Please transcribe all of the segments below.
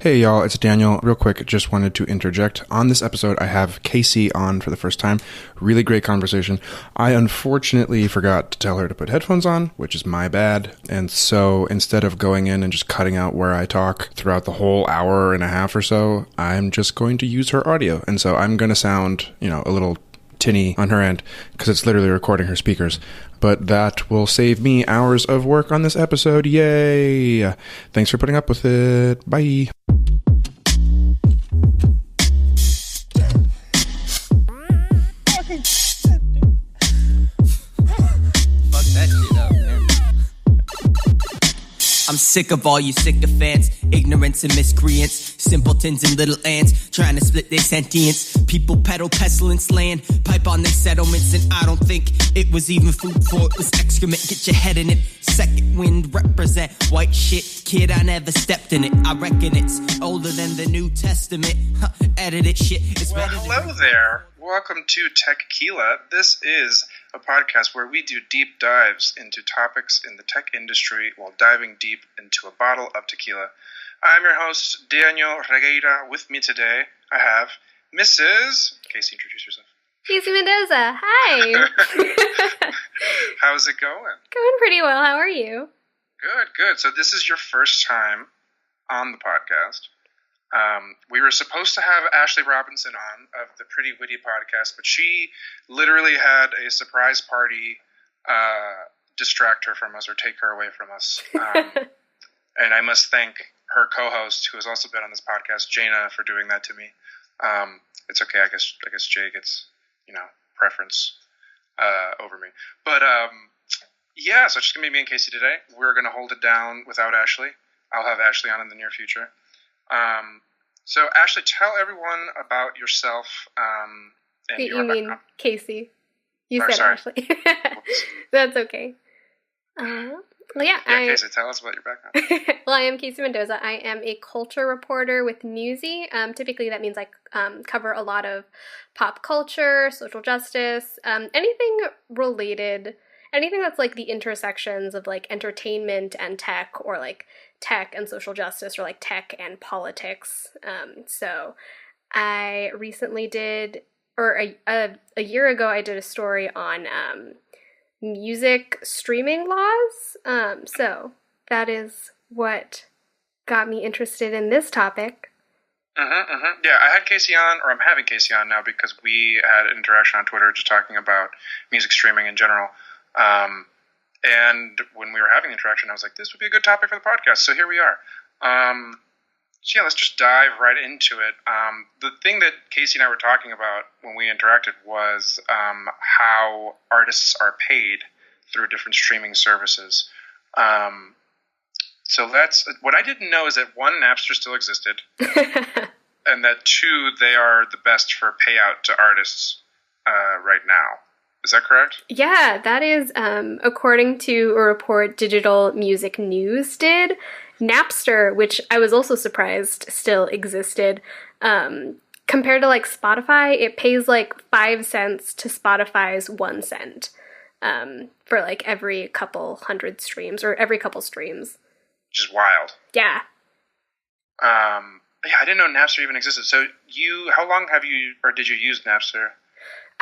Hey y'all, it's Daniel. Real quick, just wanted to interject. On this episode, I have Casey on for the first time. Really great conversation. I unfortunately forgot to tell her to put headphones on, which is my bad. And so instead of going in and just cutting out where I talk throughout the whole hour and a half or so, I'm just going to use her audio. And so I'm going to sound, a little tinny on her end because it's literally recording her speakers. But that will save me hours of work on this episode. Yay! Thanks for putting up with it. Bye. I'm sick of all you sycophants, ignorance and miscreants, simpletons and little ants, trying to split their sentience. People peddle pestilence land, pipe on their settlements, and I don't think it was even food for it was excrement. Get your head in it, second wind represent white shit, kid, I never stepped in it. I reckon it's older than the New Testament. Edited shit. Well, hello there. Welcome to Tequila. This is a podcast where we do deep dives into topics in the tech industry while diving deep into a bottle of tequila. I'm your host, Daniel Regueira. With me today, I have Mrs. Casey, introduce yourself. Casey Mendoza. Hi. How's it going? Going pretty well. How are you? Good. So this is your first time on the podcast. We were supposed to have Ashley Robinson on of the Pretty Witty podcast, but she literally had a surprise party distract her from us or take her away from us. And I must thank her co-host, who has also been on this podcast, Jaina, for doing that to me. It's okay. I guess Jay gets, preference over me. But yeah, so it's just gonna be me and Casey today. We're gonna hold it down without Ashley. I'll have Ashley on in the near future. So Ashley, tell everyone about yourself. And Wait, your you mean background. Casey? You said sorry. Ashley. That's okay. Casey, tell us about your background. Well, I am Casey Mendoza. I am a culture reporter with Newsy. Typically, that means I cover a lot of pop culture, social justice, anything related. Anything that's like the intersections of like entertainment and tech, or like tech and social justice, or like tech and politics. So I recently did, or a year ago, I did a story on music streaming laws. So that is what got me interested in this topic. Yeah, I had Casey on, or I'm having Casey on now because we had an interaction on Twitter just talking about music streaming in general. And when we were having the interaction, I was like, this would be a good topic for the podcast. So here we are. So yeah, let's just dive right into it. The thing that Casey and I were talking about when we interacted was how artists are paid through different streaming services. So what I didn't know is that one, Napster still existed, and that two, they are the best for payout to artists right now. Is that correct? Yeah, that is, according to a report Digital Music News did. Napster, which I was also surprised still existed, compared to like Spotify, it pays like 5 cents to Spotify's 1 cent for like every couple hundred streams, or every couple streams. Which is wild. Yeah. Yeah, I didn't know Napster even existed. So how long did you use Napster?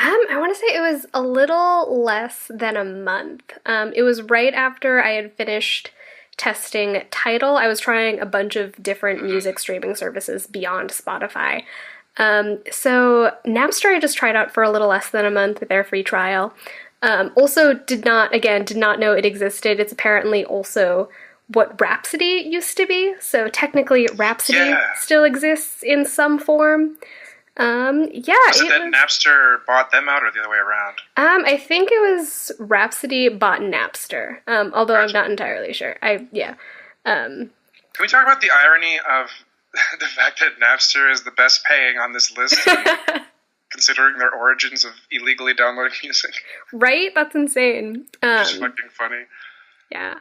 I want to say it was a little less than a month. It was right after I had finished testing Tidal. I was trying a bunch of different music streaming services beyond Spotify. So Napster I just tried out for a little less than a month with their free trial. Also did not know it existed. It's apparently also what Rhapsody used to be. So technically Rhapsody still exists in some form. Was it that Napster bought them out, or the other way around? I think it was Rhapsody bought Napster, although I'm not entirely sure. Can we talk about the irony of the fact that Napster is the best paying on this list, considering their origins of illegally downloading music? Right? That's insane. It's fucking funny. Yeah.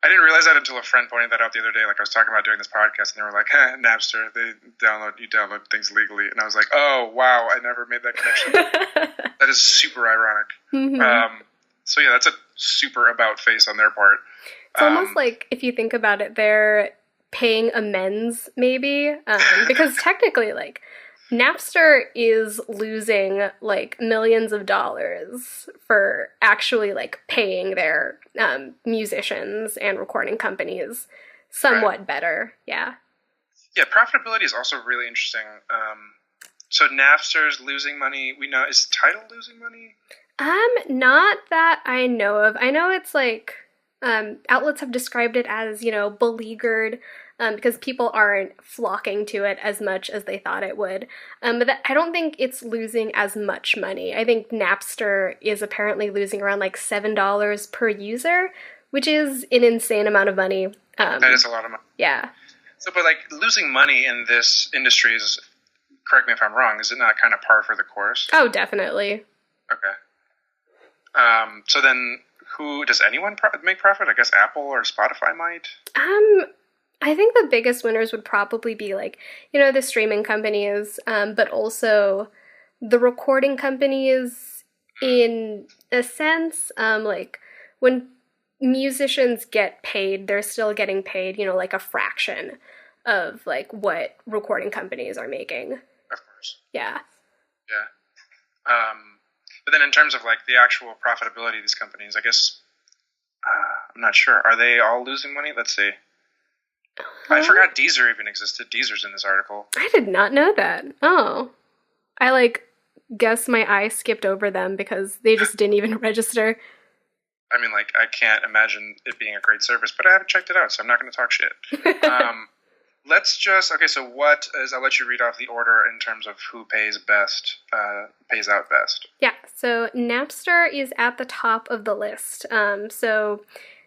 I didn't realize that until a friend pointed that out the other day. Like, I was talking about doing this podcast, and they were like, Napster, you download things legally. And I was like, oh, wow, I never made that connection. That is super ironic. Mm-hmm. So yeah, that's a super about face on their part. It's almost like, if you think about it, they're paying amends, maybe, because technically, like, Napster is losing, like, millions of dollars for actually, like, paying their musicians and recording companies somewhat better. Yeah. Yeah, profitability is also really interesting. So Napster's losing money. We know, is Tidal losing money? Not that I know of. I know it's like, outlets have described it as, you know, beleaguered, because people aren't flocking to it as much as they thought it would. But I don't think it's losing as much money. I think Napster is apparently losing around like $7 per user, which is an insane amount of money. That is a lot of money. Yeah. So, but like losing money in this industry is, correct me if I'm wrong, is it not kind of par for the course? Oh, definitely. Okay. So then, who does anyone make profit? I guess Apple or Spotify might. I think the biggest winners would probably be like, you know, the streaming companies, but also the recording companies in a sense. Like when musicians get paid, they're still getting paid, you know, like a fraction of like what recording companies are making. Of course. Yeah. Yeah. But then in terms of like the actual profitability of these companies, I guess, I'm not sure. Are they all losing money? Let's see. I forgot Deezer even existed. Deezer's in this article. I did not know that. Oh. I like guess my eye skipped over them because they just didn't even register. I mean, like, I can't imagine it being a great service, but I haven't checked it out, so I'm not going to talk shit. Let's just, okay, so what is, I'll let you read off the order in terms of who pays out best. Yeah, so Napster is at the top of the list. So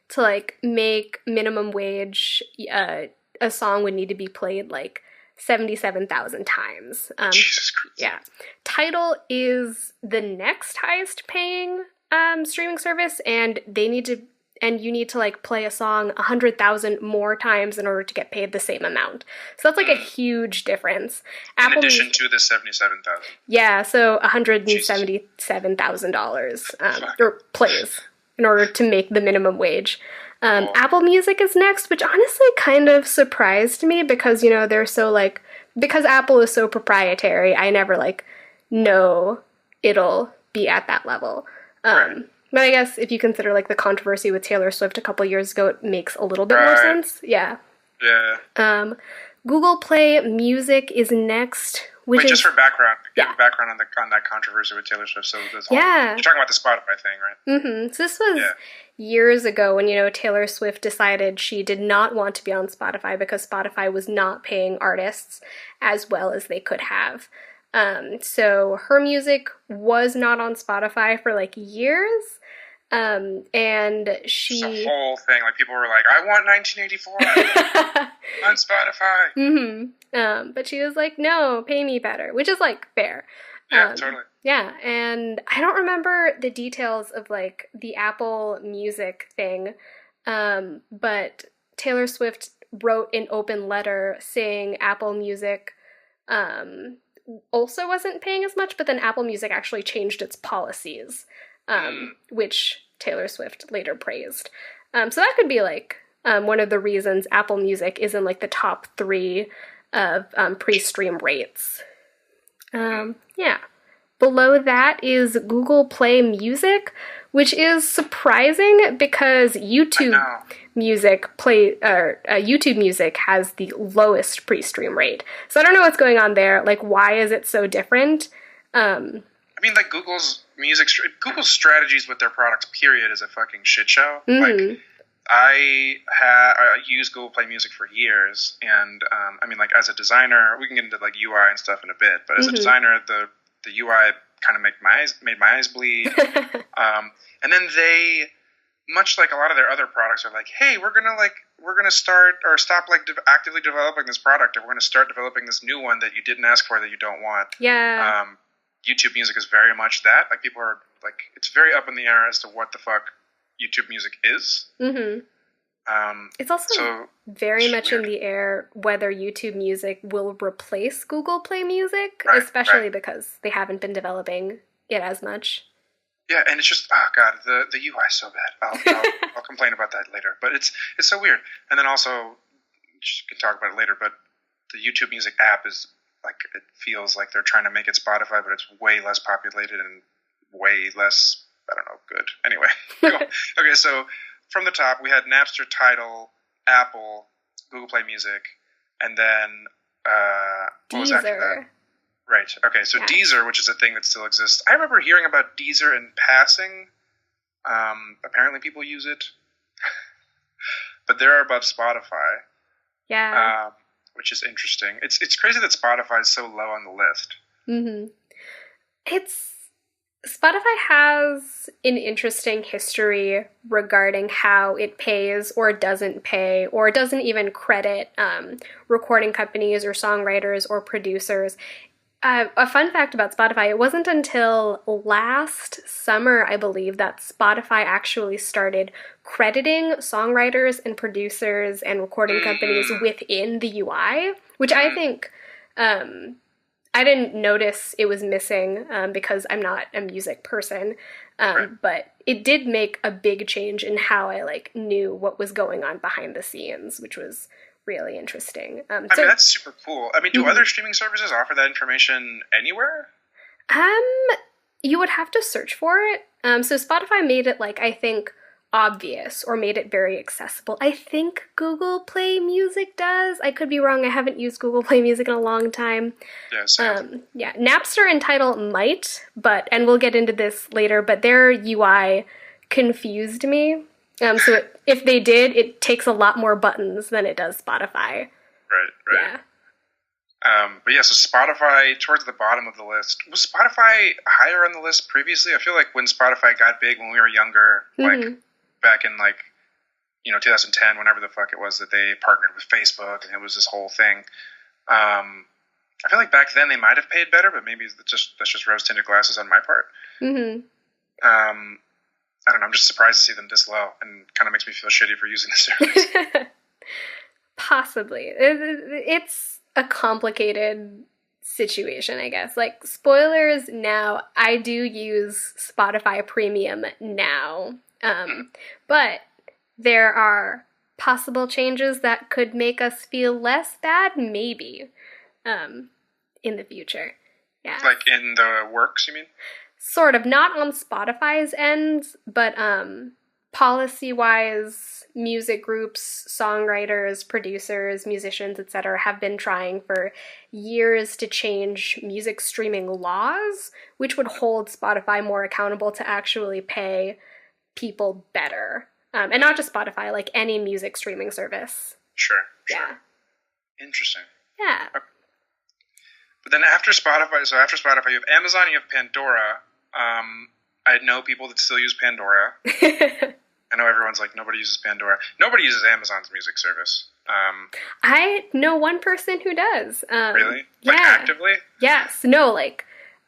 to, like, make minimum wage, a song would need to be played, like, 77,000 times. Jesus Christ. Yeah. Tidal is the next highest paying streaming service, and you need to like play a song 100,000 more times in order to get paid the same amount. So that's like a huge difference. In addition to the 77,000. Yeah, so $177,000 or plays in order to make the minimum wage. Apple Music is next, which honestly kind of surprised me because, you know, they're so like, because Apple is so proprietary, I never like know it'll be at that level. Right. But I guess if you consider like the controversy with Taylor Swift a couple years ago, it makes a little bit more sense. Yeah. Yeah. Google Play Music is next. Which Wait, just for background, yeah. Background on that controversy with Taylor Swift. So this whole, yeah, you're talking about the Spotify thing, right? Mm-hmm. So this was years ago when, you know, Taylor Swift decided she did not want to be on Spotify because Spotify was not paying artists as well as they could have. So her music was not on Spotify for like years. And she... It's a whole thing. Like people were like, I want 1984 on Spotify. Mm-hmm. But she was like, no, pay me better, which is like fair. Yeah, totally. Yeah. And I don't remember the details of like the Apple Music thing. But Taylor Swift wrote an open letter saying Apple Music, also wasn't paying as much, but then Apple Music actually changed its policies, which Taylor Swift later praised. So that could be like one of the reasons Apple Music is in like the top 3 of pre-stream rates. Yeah. Below that is Google Play Music, which is surprising because YouTube Music has the lowest pre-stream rate. So I don't know what's going on there. Like, why is it so different? I mean, like Google's strategies with their products, period, is a fucking shit show. Mm-hmm. Like, I used Google Play Music for years, and I mean, like as a designer, we can get into like UI and stuff in a bit, but as a designer, the UI kind of made my eyes bleed. And then they, much like a lot of their other products, are like, hey, we're gonna start or stop like actively developing this product, and we're gonna start developing this new one that you didn't ask for, that you don't want. Yeah. YouTube Music is very much that. Like people are like, it's very up in the air as to what the fuck YouTube Music is. Mm-hmm. It's also very much weird in the air whether YouTube Music will replace Google Play Music, especially because they haven't been developing it as much. Yeah, and it's just, oh god, the UI is so bad. I'll complain about that later, but it's so weird. And then also we can talk about it later, but the YouTube Music app is like, it feels like they're trying to make it Spotify, but it's way less populated and way less, I don't know, good. Anyway, cool. Okay, so from the top, we had Napster, Tidal, Apple, Google Play Music, and then what was after that? Right. Okay, so Deezer, which is a thing that still exists. I remember hearing about Deezer in passing. Apparently people use it. But they're above Spotify. Yeah. Which is interesting. It's crazy that Spotify is so low on the list. Mm-hmm. Spotify has an interesting history regarding how it pays or doesn't pay or doesn't even credit recording companies or songwriters or producers. A fun fact about Spotify, it wasn't until last summer, I believe, that Spotify actually started crediting songwriters and producers and recording companies within the UI, which I think I didn't notice it was missing because I'm not a music person, but it did make a big change in how I knew what was going on behind the scenes, which was really interesting. I mean, that's super cool. I mean, do other streaming services offer that information anywhere? You would have to search for it. So Spotify made it I think obvious or made it very accessible. I think Google Play Music does. I could be wrong. I haven't used Google Play Music in a long time. Yeah, Napster and Tidal might, and we'll get into this later, but their UI confused me. So if they did, it takes a lot more buttons than it does Spotify. Right. Yeah. But yeah, so Spotify, towards the bottom of the list. Was Spotify higher on the list previously? I feel like when Spotify got big when we were younger, back in 2010, whenever the fuck it was that they partnered with Facebook, and it was this whole thing. I feel like back then they might have paid better, but maybe that's just rose-tinted glasses on my part. Mm-hmm. I don't know, I'm just surprised to see them this low, and kind of makes me feel shitty for using the service. Possibly. It's a complicated situation, I guess. Spoilers now, I do use Spotify Premium now, but there are possible changes that could make us feel less bad, maybe, in the future. Yeah. In the works, you mean? Sort of, not on Spotify's end, but policy-wise, music groups, songwriters, producers, musicians, etc. have been trying for years to change music streaming laws, which would hold Spotify more accountable to actually pay people better. And not just Spotify, any music streaming service. Sure. Yeah. Interesting. Yeah. Okay. But then after Spotify, you have Amazon, you have Pandora. I know people that still use Pandora. I know everyone's nobody uses Pandora. Nobody uses Amazon's music service. I know one person who does. Really? Yeah. Actively? Yes. No,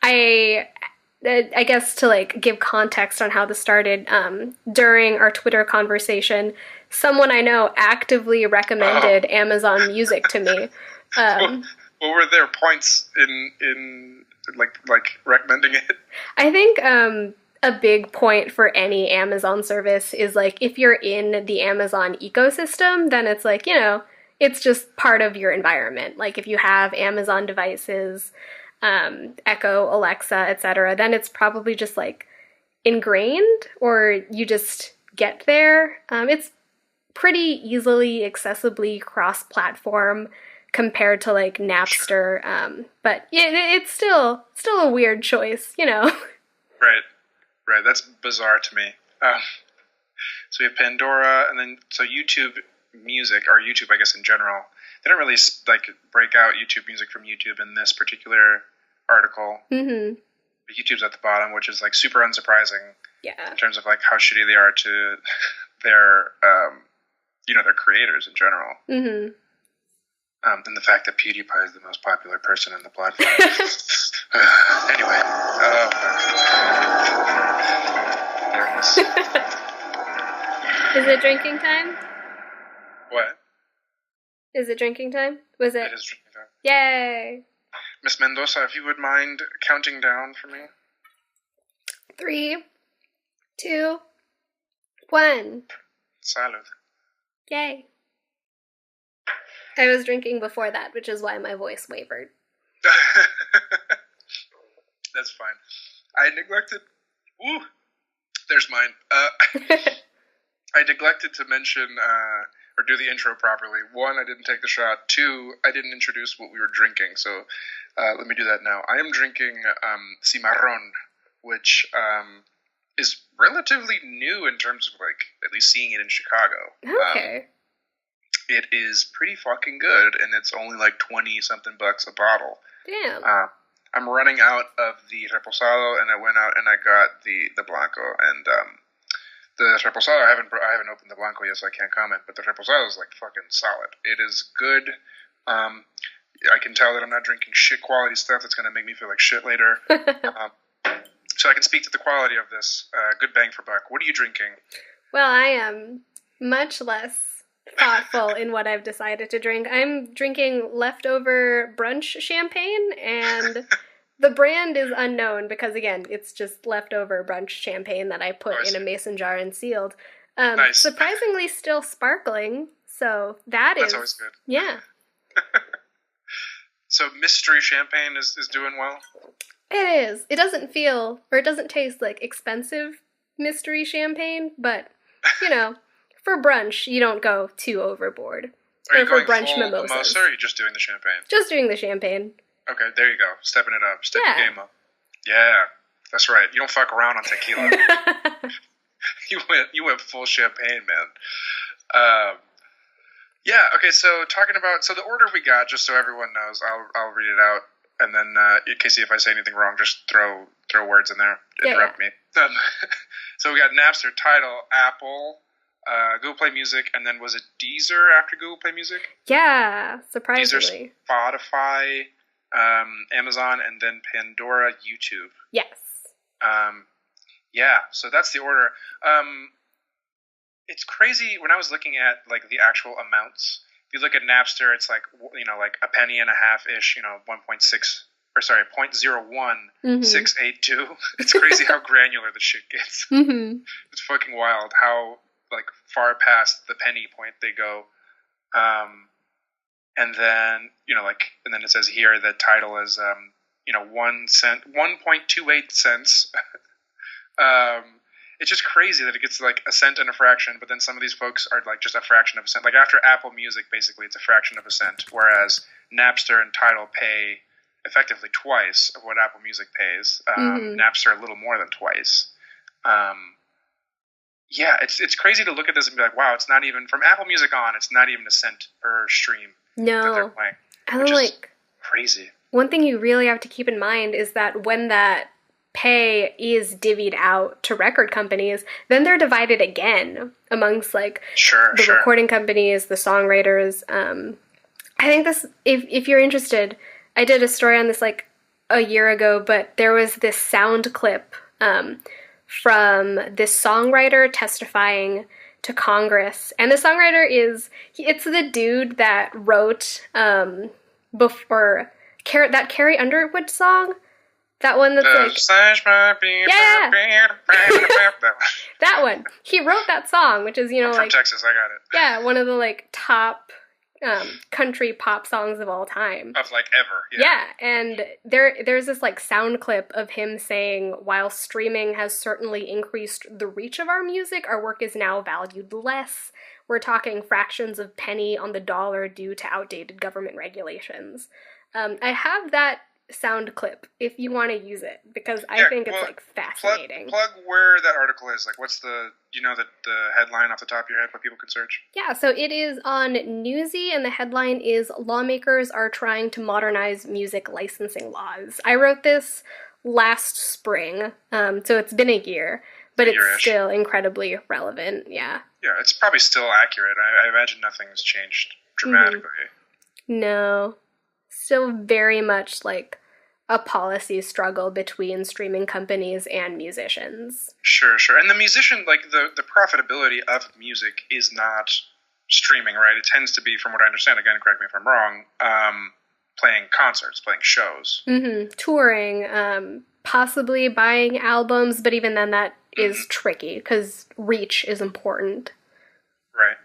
I guess to give context on how this started, during our Twitter conversation, someone I know actively recommended Amazon Music to me. What were their points in recommending it? I think a big point for any Amazon service is if you're in the Amazon ecosystem, then it's it's just part of your environment. If you have Amazon devices, Echo, Alexa, etc., then it's probably just ingrained, or you just get there. It's pretty easily accessibly cross-platform compared to Napster, but it's still a weird choice, Right. That's bizarre to me. So we have Pandora, and then YouTube Music, or YouTube, I guess in general. They don't really break out YouTube Music from YouTube in this particular article. Mm-hmm. But YouTube's at the bottom, which is super unsurprising. Yeah. In terms of how shitty they are to their their creators in general. Mm-hmm. And the fact that PewDiePie is the most popular person on the platform. Anyway. Is it drinking time? What? Is it drinking time? Was it? It is drinking time. Yay! Miss Mendoza, if you would mind counting down for me. 3, 2, 1. Salud. Yay. I was drinking before that, which is why my voice wavered. That's fine. I neglected... Ooh, there's mine. I neglected to mention or do the intro properly. One, I didn't take the shot. Two, I didn't introduce what we were drinking. So let me do that now. I am drinking Cimarron, which is relatively new in terms of, like, at least seeing it in Chicago. Okay. It is pretty fucking good, and it's only like 20-something bucks a bottle. Damn. I'm running out of the Reposado, and I went out and I got the Blanco, and the Reposado, I haven't opened the Blanco yet, so I can't comment, but the Reposado is like fucking solid. It is good. I can tell that I'm not drinking shit quality stuff that's going to make me feel like shit later. So I can speak to the quality of this. Good bang for buck. What are you drinking? Well, I am much less thoughtful in what I've decided to drink. I'm drinking leftover brunch champagne, and the brand is unknown because, again, it's just leftover brunch champagne that I put in a mason jar and sealed. Nice. Surprisingly still sparkling, so that's always good. Yeah. So mystery champagne is doing well? It is. It doesn't feel, or it doesn't taste like expensive mystery champagne, but, you know, for brunch, you don't go too overboard. Are you for going brunch full mimosas. mimosa, or are you just doing the champagne? Just doing the champagne. Okay, there you go. Stepping it up. Step your game up. Yeah, that's right. You don't fuck around on tequila. You went full champagne, man. Yeah, okay, so talking about... So the order we got, just so everyone knows, I'll read it out, and then, Casey, if I say anything wrong, just throw words in there. Interrupt me. So we got Napster, Tidal, Apple... Google Play Music, and then was it Deezer after Google Play Music? Yeah, surprisingly. Deezer, Spotify, Amazon, and then Pandora, YouTube. Yes. Yeah, so that's the order. It's crazy when I was looking at like the actual amounts. If you look at Napster, it's like, you know, like a penny and a half-ish, you know, 0.01 682. It's crazy how granular the shit gets. Mm-hmm. It's fucking wild how like far past the penny point they go. And then, you know, like, and then it says here the title is, you know, 1.28 cents. It's just crazy that it gets like a cent and a fraction, but then some of these folks are like just a fraction of a cent. Like after Apple Music, basically, it's a fraction of a cent, whereas Napster and Tidal pay effectively twice of what Apple Music pays. Napster a little more than twice. Yeah, it's crazy to look at this and be like, wow, it's not even, from Apple Music on, it's not even a cent per stream that they're playing. And then, like, crazy. One thing you really have to keep in mind is that when that pay is divvied out to record companies, then they're divided again amongst, like, the recording companies, the songwriters. I think this, if you're interested, I did a story on this, like, a year ago, but there was this sound clip from this songwriter testifying to Congress. And the songwriter it's the dude that wrote before that Carrie Underwood song. That one that's yeah. That one. He wrote that song, which is, you know, I'm like, from Texas, I got it. Yeah, one of the, like, top country pop songs of all time. Of, like, ever. Yeah, and there's this, like, sound clip of him saying, while streaming has certainly increased the reach of our music, our work is now valued less. We're talking fractions of penny on the dollar due to outdated government regulations. I have that sound clip if you want to use it, because I think it's like fascinating. Plug where that article is. Like, what's the, do you know the headline off the top of your head, what people can search? Yeah, so it is on Newsy, and the headline is "Lawmakers are trying to modernize music licensing laws." I wrote this last spring, so it's been a year, but it's still incredibly relevant. Yeah. Yeah, it's probably still accurate. I imagine nothing's changed dramatically. No. Still very much like a policy struggle between streaming companies and musicians. Sure. And the musician, like, the profitability of music is not streaming, right? It tends to be, from what I understand, again, correct me if I'm wrong, playing concerts, playing shows. Touring, possibly buying albums, but even then that is tricky, because reach is important. Right.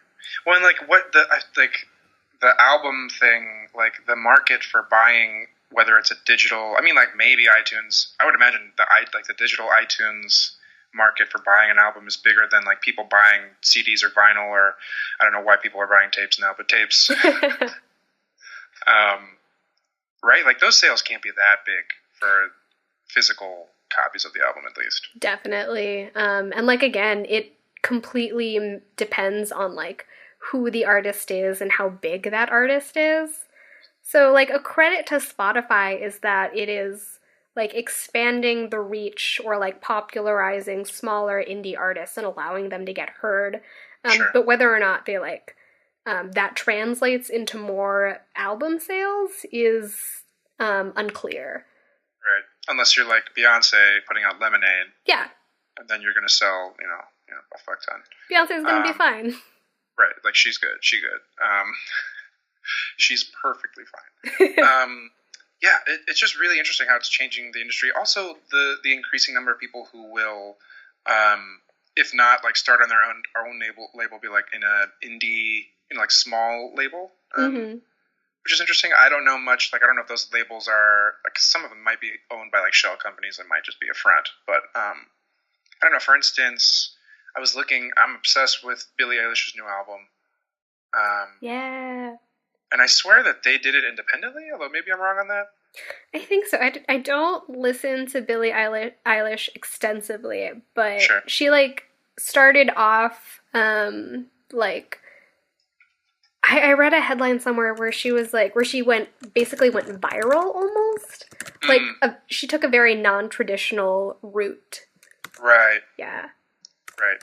Well, and, like, the album thing, like the market for buying, whether it's a digital, I mean, like maybe iTunes. I would imagine the digital iTunes market for buying an album is bigger than like people buying CDs or vinyl, or I don't know why people are buying tapes now, but tapes. Right? Like those sales can't be that big for physical copies of the album, at least. Definitely. And like, again, it completely depends on like who the artist is and how big that artist is. So like a credit to Spotify is that it is like expanding the reach or like popularizing smaller indie artists and allowing them to get heard. Sure. But whether or not they like that translates into more album sales is unclear. Right. Unless you're like Beyonce putting out Lemonade. Yeah. And then you're going to sell, a fuck ton. Beyonce's going to be fine. Right. Like she's good. She's perfectly fine. Yeah, it's just really interesting how it's changing the industry. Also, the increasing number of people who will, if not like start on their own label, be like in an indie, like small label, which is interesting. I don't know much. Like I don't know if those labels are like some of them might be owned by like shell companies that might just be a front. But I don't know. For instance, I was looking. I'm obsessed with Billie Eilish's new album. Yeah. And I swear that they did it independently, although maybe I'm wrong on that. I think so. I don't listen to Billie Eilish extensively, but Sure. she like started off like I read a headline somewhere where she was like where she basically went viral almost. Like she took a very non-traditional route. Right. Yeah. Right.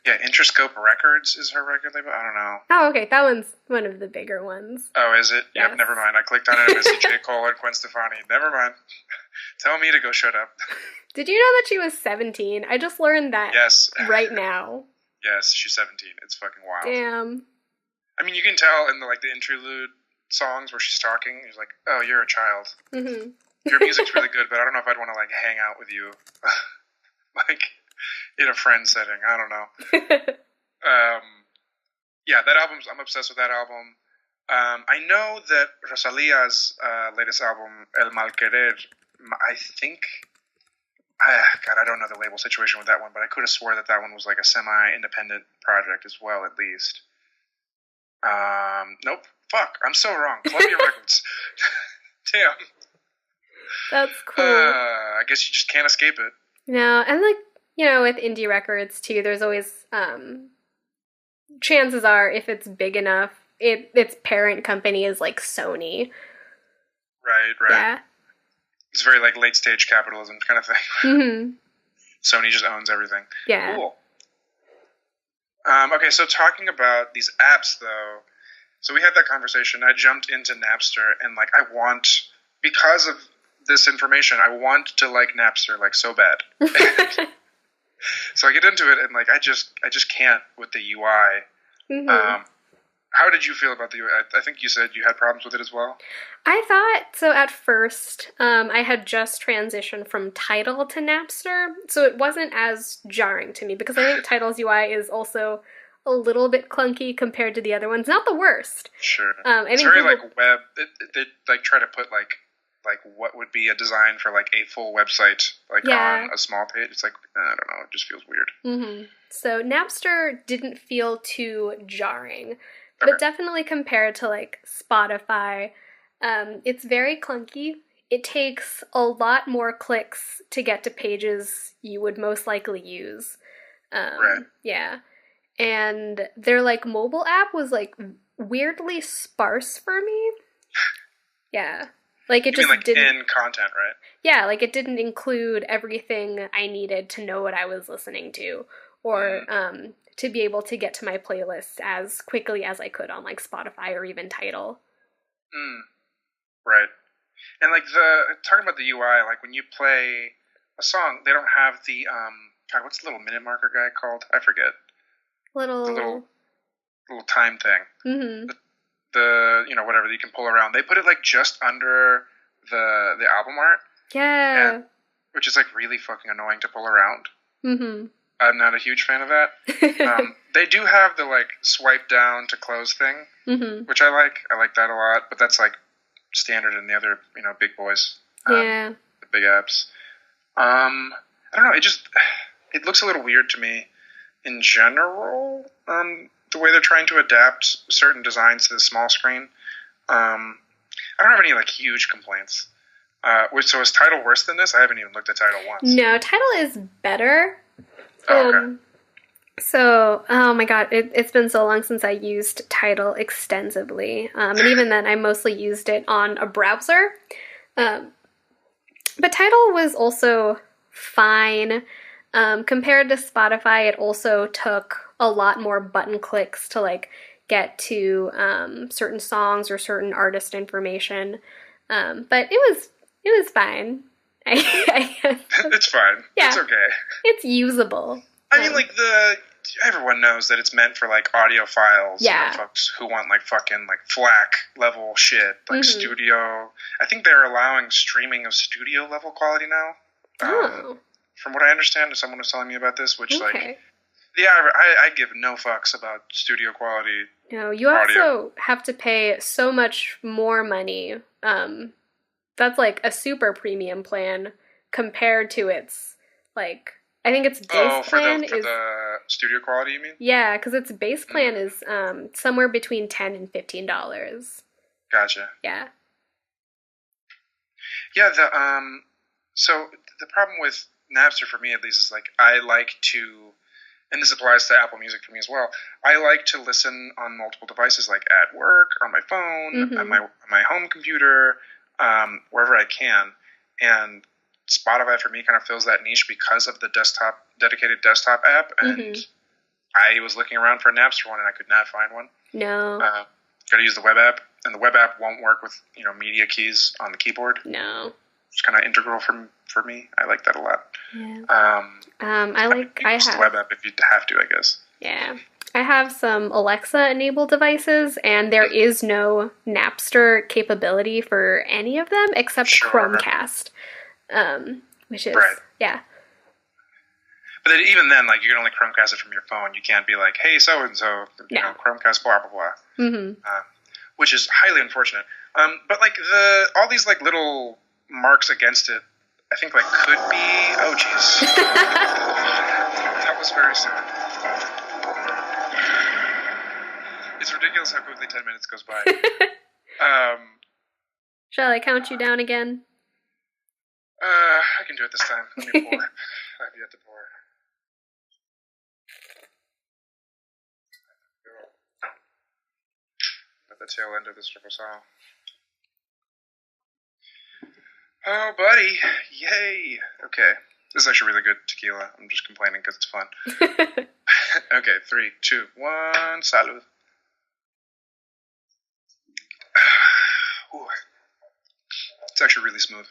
Yeah, Interscope Records is her record label? I don't know. Oh, okay. That one's one of the bigger ones. Oh, is it? Yes. Yep, never mind. I clicked on it and I see J. Cole and Gwen Stefani. Never mind. Tell me to go shut up. Did you know that she was 17? I just learned that Yes. right now. Yes, she's 17. It's fucking wild. Damn. I mean, you can tell in the interlude songs where she's talking, she's like, oh, you're a child. Mm-hmm. Your music's really good, but I don't know if I'd want to hang out with you. In a friend setting. I don't know. Yeah, that album, I'm obsessed with that album. I know that Rosalia's latest album, El Mal Querer, I think, God, I don't know the label situation with that one, but I could have swore that one was like a semi-independent project as well, at least. Nope. Fuck, I'm so wrong. Columbia Records. Damn. That's cool. I guess you just can't escape it. No, and with indie records too, there's always chances are if it's big enough, its parent company is like Sony. Right. Yeah. It's very late stage capitalism kind of thing. Mm-hmm. Sony just owns everything. Yeah. Cool. Okay, so talking about these apps though, so we had that conversation. I jumped into Napster and because of this information, I want to like Napster so bad. So I get into it and I just can't with the UI. Mm-hmm. How did you feel about the UI? I think you said you had problems with it as well. I thought so at first. I had just transitioned from Tidal to Napster, so it wasn't as jarring to me because I think Tidal's UI is also a little bit clunky compared to the other ones. Not the worst. Sure. It's very web. They try to put what would be a design for a full website on a small page. It's I don't know, it just feels weird. Mm-hmm. So Napster didn't feel too jarring, okay. but definitely compared to Spotify, it's very clunky. It takes a lot more clicks to get to pages you would most likely use. Right. Yeah. And their mobile app was weirdly sparse for me. Yeah. It you just mean didn't in content, right? Yeah, it didn't include everything I needed to know what I was listening to, or to be able to get to my playlists as quickly as I could on Spotify or even Tidal. Right. And talking about the UI, when you play a song, they don't have the God, what's the little minute marker guy called? I forget. The little time thing. Mm-hmm. The whatever that you can pull around. They put it just under the album art. Yeah. Which is really fucking annoying to pull around. Mm-hmm. I'm not a huge fan of that. They do have the like swipe down to close thing, which I like. I like that a lot, but that's like standard in the other, big boys. Yeah. The big apps. I don't know. It looks a little weird to me in general. The way they're trying to adapt certain designs to the small screen. I don't have any like huge complaints. So is Tidal worse than this? I haven't even looked at Tidal once. No, Tidal is better. Oh, okay. So, oh my god, it's been so long since I used Tidal extensively. And even then, I mostly used it on a browser. But Tidal was also fine. Compared to Spotify, it also took a lot more button clicks to like get to certain songs or certain artist information. But it was fine. It's fine. Yeah. It's okay. It's usable. I mean, like, everyone knows that it's meant for, like, audiophiles. Yeah. Folks who want, like, fucking, like, FLAC level shit. Like, studio. I think they're allowing streaming of studio level quality now. From what I understand, someone was telling me about this, which, like, yeah, I give no fucks about studio quality. No, you also have to pay so much more money. That's like a super premium plan compared to its, like, I think its base plan is... for the studio quality, you mean? Yeah, because its base plan is somewhere between $10 and $15. Gotcha. Yeah. Yeah, so the problem with Napster, for me at least, is, like, I like to... And this applies to Apple Music for me as well. I like to listen on multiple devices, like at work, on my phone, on my home computer, wherever I can. And Spotify for me kind of fills that niche because of the dedicated desktop app. And I was looking around for a Napster one, and I could not find one. No. Got to use the web app, and the web app won't work with media keys on the keyboard. No. It's kind of integral for me. I like that a lot. Yeah. I use the web app if you have to, I guess. Yeah. I have some Alexa-enabled devices, and there is no Napster capability for any of them except Chromecast, which is, yeah. But then, even then, like, you can only Chromecast it from your phone. You can't be like, hey, so-and-so, Chromecast blah, blah, blah. Which is highly unfortunate. But, like, all these, like, little marks against it, I think, like, could be... Oh, jeez. That was very sad. It's ridiculous how quickly 10 minutes goes by. Shall I count you down again? I can do it this time. Let me pour. I've yet to pour. At the tail end of this reposado. Oh, buddy. Yay. Okay. This is actually really good tequila. I'm just complaining because it's fun. Okay, 3, 2, 1. Salud. Ooh. It's actually really smooth.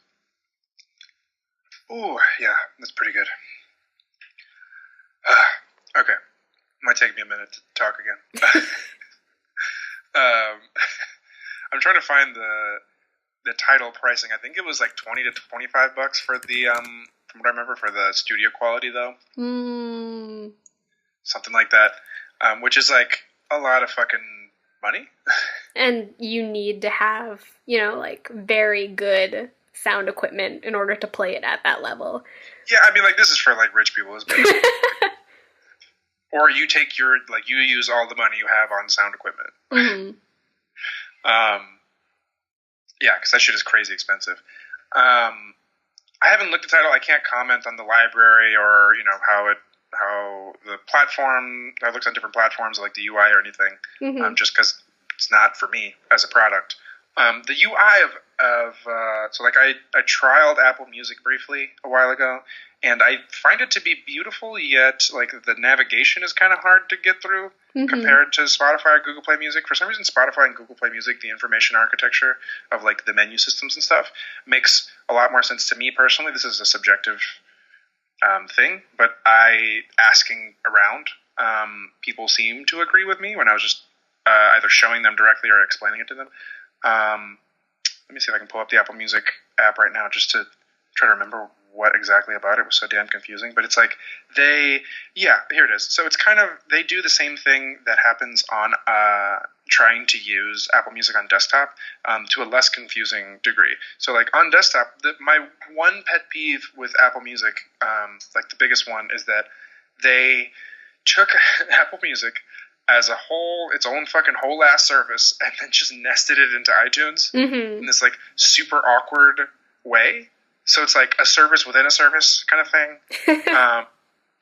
Ooh, yeah, that's pretty good. Okay. Might take me a minute to talk again. I'm trying to find the Tidal pricing. I think it was like $20 to $25 for the from what I remember, for the studio quality though. Something like that. Which is like a lot of fucking money. And you need to have, like very good sound equipment in order to play it at that level. Yeah, I mean, like, this is for like rich people, isn't it? Or you take you use all the money you have on sound equipment. Yeah, because that shit is crazy expensive. I haven't looked at Tidal. I can't comment on the library or how the platform. I looked on different platforms like the UI or anything. Just because it's not for me as a product. The UI I trialed Apple Music briefly a while ago, and I find it to be beautiful, yet like the navigation is kind of hard to get through compared to Spotify or Google Play Music. For some reason, Spotify and Google Play Music, the information architecture of like the menu systems and stuff, makes a lot more sense to me personally. This is a subjective thing, but asking around, people seem to agree with me when I was just either showing them directly or explaining it to them. Let me see if I can pull up the Apple Music app right now just to try to remember what exactly about it was so damn confusing. But it's like here it is. So it's kind of, they do the same thing that happens on trying to use Apple Music on desktop to a less confusing degree. So like on desktop, my one pet peeve with Apple Music, like the biggest one, is that they took Apple Music as a whole, its own fucking whole ass service, and then just nested it into iTunes in this like super awkward way. So it's like a service within a service kind of thing.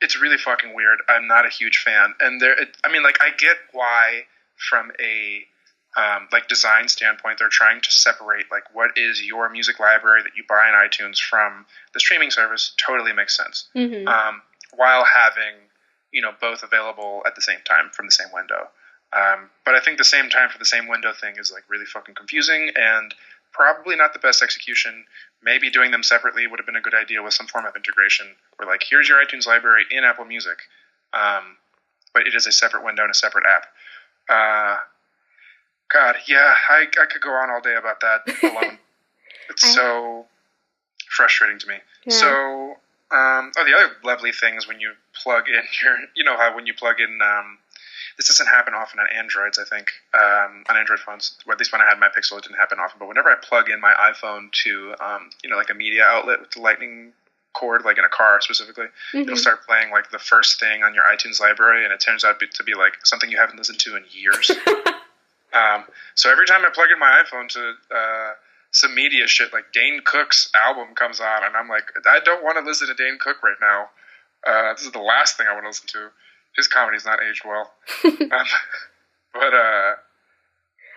It's really fucking weird. I'm not a huge fan. And I get why from a like design standpoint, they're trying to separate like what is your music library that you buy in iTunes from the streaming service. Totally makes sense. While having, both available at the same time from the same window. But I think the same time for the same window thing is like really fucking confusing and probably not the best execution. Maybe doing them separately would have been a good idea with some form of integration where like, here's your iTunes library in Apple Music. But it is a separate window and a separate app. God, yeah, I could go on all day about that alone. It's so frustrating to me. Yeah. So, the other lovely thing is when you plug in how when you plug in, this doesn't happen often on Androids, I think, on Android phones, or at least when I had my Pixel, it didn't happen often, but whenever I plug in my iPhone to, like a media outlet with the lightning cord, like in a car specifically, it'll start playing like the first thing on your iTunes library, and it turns out to be like something you haven't listened to in years. So every time I plug in my iPhone to some media shit, like Dane Cook's album comes on, and I'm like, I don't want to listen to Dane Cook right now. This is the last thing I want to listen to. His comedy's not aged well.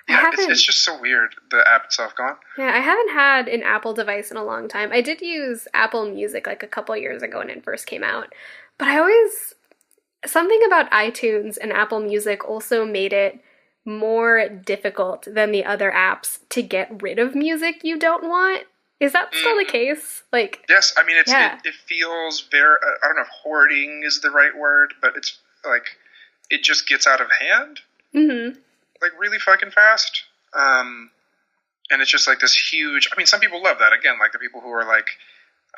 It's just so weird, the app itself. Go on. Yeah, I haven't had an Apple device in a long time. I did use Apple Music like a couple years ago when it first came out. But something about iTunes and Apple Music also made it more difficult than the other apps to get rid of music you don't want. Is that still the case? Like, yes, I mean, it feels very, I don't know if hoarding is the right word, but it's like, it just gets out of hand, like really fucking fast. And it's just like this huge, I mean, some people love that, again, like the people who are like,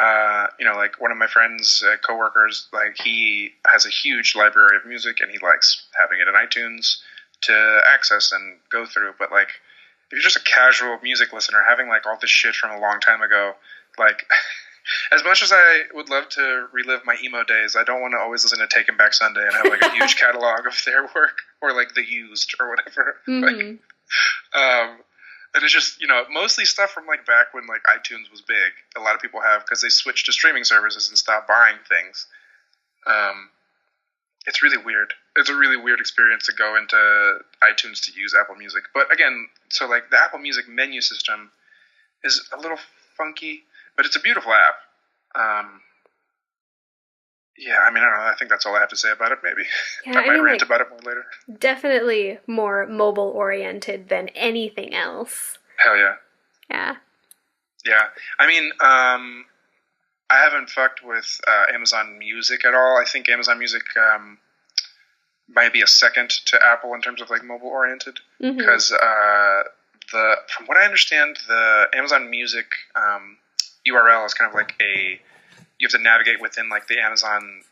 like one of my friends, coworkers, like he has a huge library of music and he likes having it in iTunes to access and go through, but like, if you're just a casual music listener, having like all this shit from a long time ago, like, as much as I would love to relive my emo days, I don't want to always listen to Taken Back Sunday and have like a huge catalog of their work, or like The Used or whatever. Like, and it's just, mostly stuff from like back when like iTunes was big. A lot of people have, because they switched to streaming services and stopped buying things. It's really weird. It's a really weird experience to go into iTunes to use Apple Music. But again, so like the Apple Music menu system is a little funky, but it's a beautiful app. I mean, I don't know. I think that's all I have to say about it, maybe. I might rant about it more later. Definitely more mobile-oriented than anything else. Hell yeah. Yeah. Yeah. I mean, I haven't fucked with Amazon Music at all. I think Amazon Music might be a second to Apple in terms of like mobile oriented, because from what I understand, the Amazon Music URL is kind of like you have to navigate within like the Amazon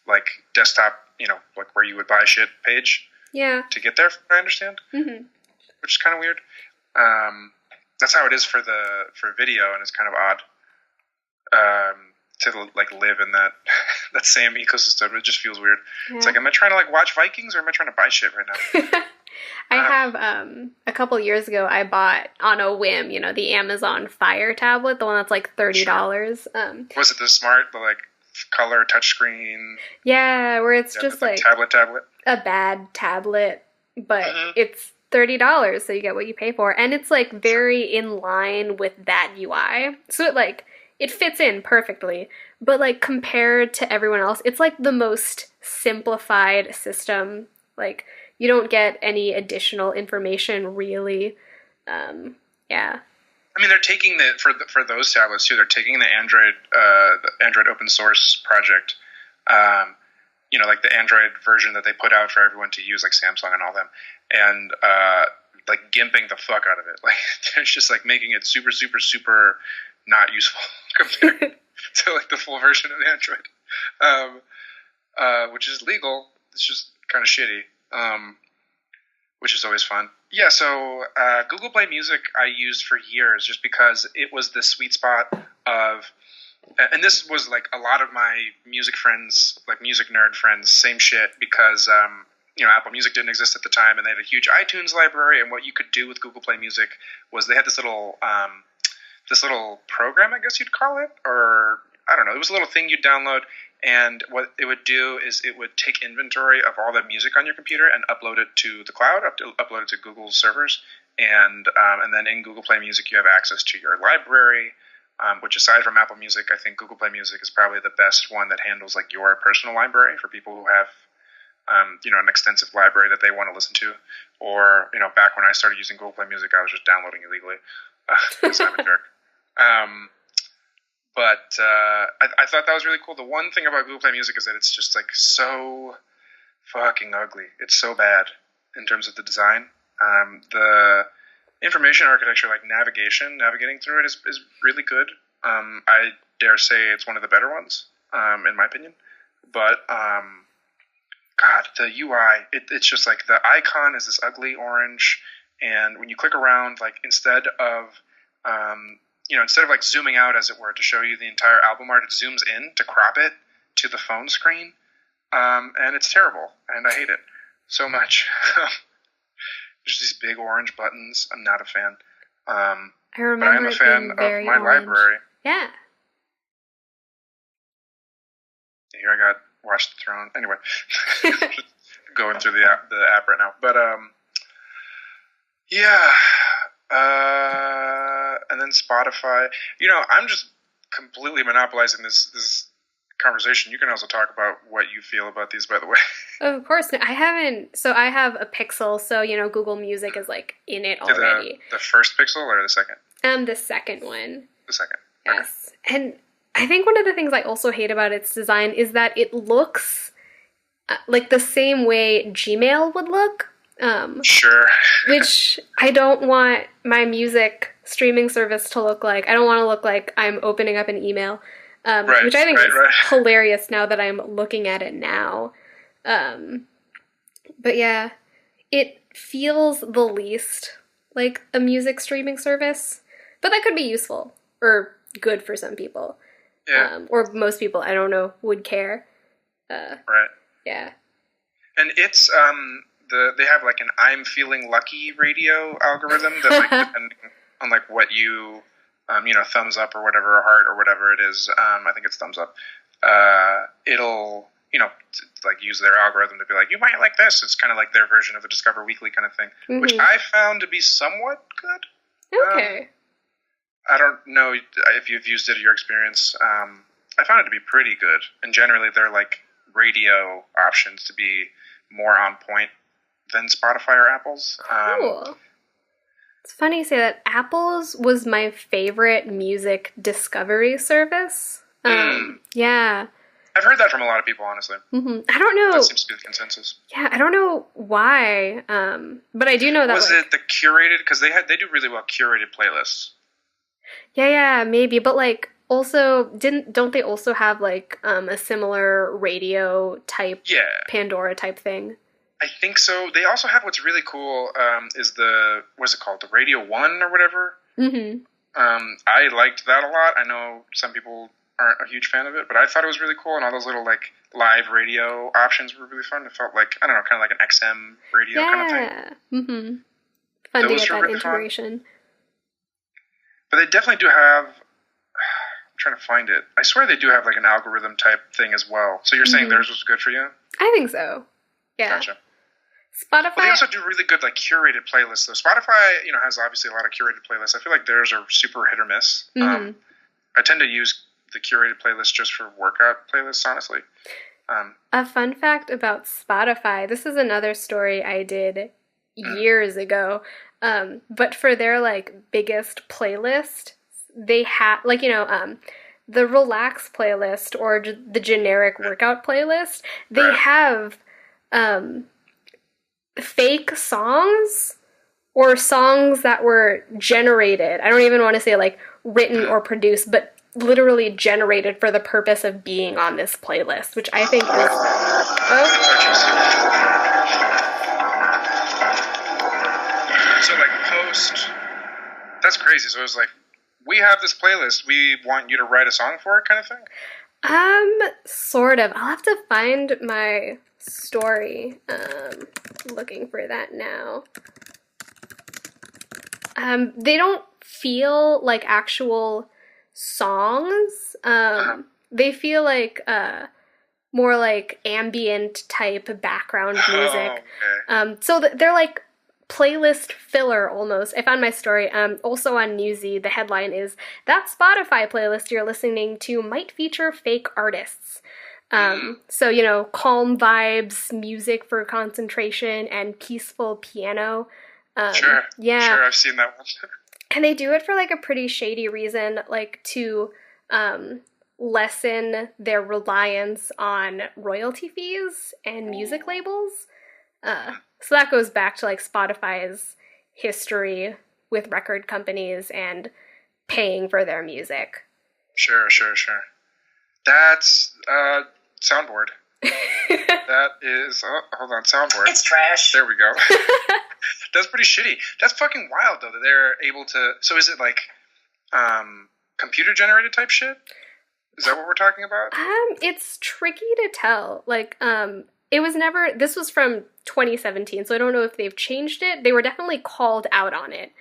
like desktop, like where you would buy shit page. Yeah. To get there, from what I understand, which is kind of weird. That's how it is for video, and it's kind of odd. To like live in that that same ecosystem. It just feels weird. Yeah. It's like, am I trying to like watch Vikings, or am I trying to buy shit right now? I have a couple years ago I bought on a whim, the Amazon Fire tablet, the one that's like $30. Sure. Was it the smart, the like color touchscreen? Yeah, where it's just like tablet a bad tablet, but it's $30, so you get what you pay for, and it's like very in line with that UI. So it fits in perfectly, but like compared to everyone else, it's like the most simplified system. Like you don't get any additional information really. Yeah. I mean, they're taking for those tablets too. They're taking the Android open source project. Like the Android version that they put out for everyone to use, like Samsung and all them, and like gimping the fuck out of it. Like they're just like making it super, super, super not useful compared to like the full version of Android, which is legal. It's just kind of shitty, which is always fun. Yeah, so Google Play Music I used for years just because it was the sweet spot of, and this was like a lot of my music friends, like music nerd friends, same shit, because Apple Music didn't exist at the time, and they had a huge iTunes library, and what you could do with Google Play Music was they had this little program, I guess you'd call it, or I don't know, it was a little thing you'd download, and what it would do is it would take inventory of all the music on your computer and upload it to the cloud, upload it to Google's servers, and then in Google Play Music you have access to your library, which aside from Apple Music, I think Google Play Music is probably the best one that handles like your personal library for people who have an extensive library that they want to listen to, or back when I started using Google Play Music, I was just downloading illegally because I'm a jerk. But I thought that was really cool. The one thing about Google Play Music is that it's just like so fucking ugly. It's so bad in terms of the design. The information architecture, like navigating through it is really good. I dare say it's one of the better ones, in my opinion. But God, the UI, it's just like the icon is this ugly orange, and when you click around, like instead of like zooming out, as it were, to show you the entire album art, it zooms in to crop it to the phone screen, and it's terrible, and I hate it so much. There's these big orange buttons. I'm not a fan. I remember but I am a fan of my library. Yeah. Here I got Watch the Throne. Anyway, just going through the app right now. But yeah. And then Spotify. I'm just completely monopolizing this conversation. You can also talk about what you feel about these, by the way. Of course. I haven't. So I have a Pixel, so Google Music is like in it already. The first Pixel or the second? The second one. The second. Yes. Okay. And I think one of the things I also hate about its design is that it looks like the same way Gmail would look. Sure. Which I don't want my music streaming service to look like. I don't want to look like I'm opening up an email, which I think is hilarious now that I'm looking at it now. But yeah, it feels the least like a music streaming service, but that could be useful or good for some people. Yeah. Or most people, I don't know, would care. Right. Yeah. And it's they have like an I'm feeling lucky radio algorithm that like depending on like what you thumbs up or whatever, or heart or whatever it is, I think it's thumbs up, it'll like use their algorithm to be like, you might like this. It's kind of like their version of a Discover Weekly kind of thing, which I found to be somewhat good. Okay. I don't know if you've used it in your experience. I found it to be pretty good, and generally they're like radio options to be more on point than Spotify or Apple's. Cool. It's funny you say that. Apple's was my favorite music discovery service. Yeah. I've heard that from a lot of people, honestly. I don't know. That seems to be the consensus. Yeah, I don't know why, but I do know that. Was it the curated? Because they do really well curated playlists. Yeah, maybe, but like also don't they also have like a similar radio type, Pandora type thing? I think so. They also have what's really cool is what's it called? The Radio 1 or whatever. I liked that a lot. I know some people aren't a huge fan of it, but I thought it was really cool, and all those little like live radio options were really fun. It felt like, I don't know, kind of like an XM radio kind of thing. Fun to get that integration. Fun. But they definitely do have, I'm trying to find it. I swear they do have like an algorithm type thing as well. So you're saying theirs was good for you? I think so. Yeah. Gotcha. Spotify. But they also do really good like curated playlists. So Spotify, has obviously a lot of curated playlists. I feel like theirs are super hit or miss. I tend to use the curated playlist just for workout playlists, honestly. A fun fact about Spotify. This is another story I did years ago. But for their like biggest playlist, they had like the relax playlist or the generic workout playlist. They have fake songs or songs that were generated. I don't even want to say like written or produced, but literally generated for the purpose of being on this playlist, which I think is... So like post... That's crazy. So it was like, we have this playlist, we want you to write a song for it kind of thing? Sort of. I'll have to find my story. Looking for that now. They don't feel like actual songs. They feel like more like ambient type background music. Okay. So they're like playlist filler almost. I found my story. Also on Newsy, the headline is, "That Spotify playlist you're listening to might feature fake artists." So, you know, calm vibes, music for concentration, and peaceful piano. Sure. Yeah. Sure, I've seen that one. And they do it for like a pretty shady reason, like to lessen their reliance on royalty fees and music labels. So that goes back to like Spotify's history with record companies and paying for their music. Sure. That's soundboard. That is... Oh, hold on, soundboard. It's trash. There we go. That's pretty shitty. That's fucking wild, though, that they're able to... So is it like computer-generated type shit? Is that what we're talking about? It's tricky to tell. Like, it was never... This was from 2017, so I don't know if they've changed it. They were definitely called out on it.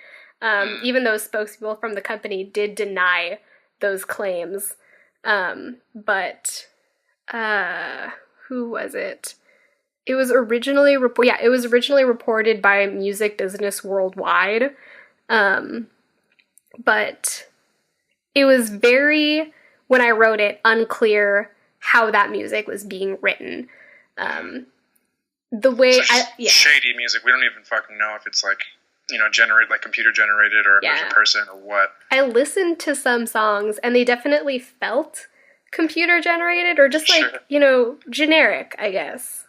Even though spokespeople from the company did deny those claims. But... who was it? It was originally reported by Music Business Worldwide. But it was very, when I wrote it, unclear how that music was being written. The way shady music. We don't even fucking know if it's like, you know, computer generated, or if there's a person or what. I listened to some songs and they definitely felt computer generated, or just like, you know, generic, I guess.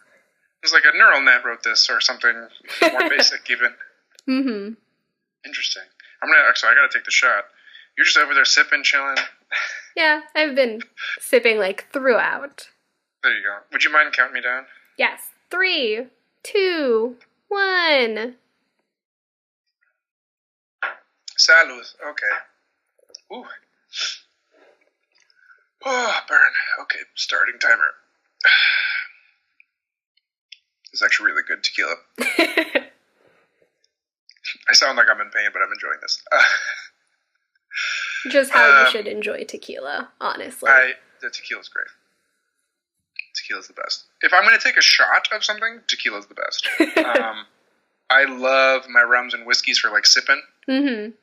It's like a neural net wrote this, or something more basic even. Mm-hmm. Interesting. I gotta take the shot. You're just over there sipping, chilling. Yeah, I've been sipping like throughout. There you go. Would you mind counting me down? Yes. 3, 2, 1. Salud. Okay. Ooh. Oh, burn. Okay, starting timer. It's actually really good tequila. I sound like I'm in pain, but I'm enjoying this. Just how you should enjoy tequila, honestly. The tequila's great. Tequila's the best. If I'm going to take a shot of something, tequila's the best. I love my rums and whiskeys for like sipping. Mm-hmm.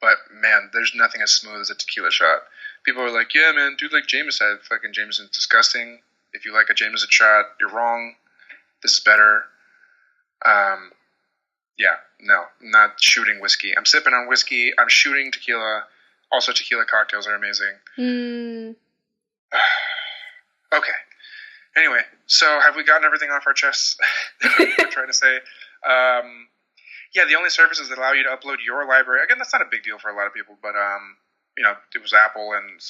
But man, there's nothing as smooth as a tequila shot. People are like, yeah, man, dude, like Jameson. Fucking Jameson's disgusting. If you like a Jameson shot, you're wrong. This is better. Yeah, no, I'm not shooting whiskey. I'm sipping on whiskey. I'm shooting tequila. Also, tequila cocktails are amazing. Okay. Anyway, so have we gotten everything off our chests? We're trying to say. Yeah, the only services that allow you to upload your library. Again, that's not a big deal for a lot of people, but you know, it was Apple and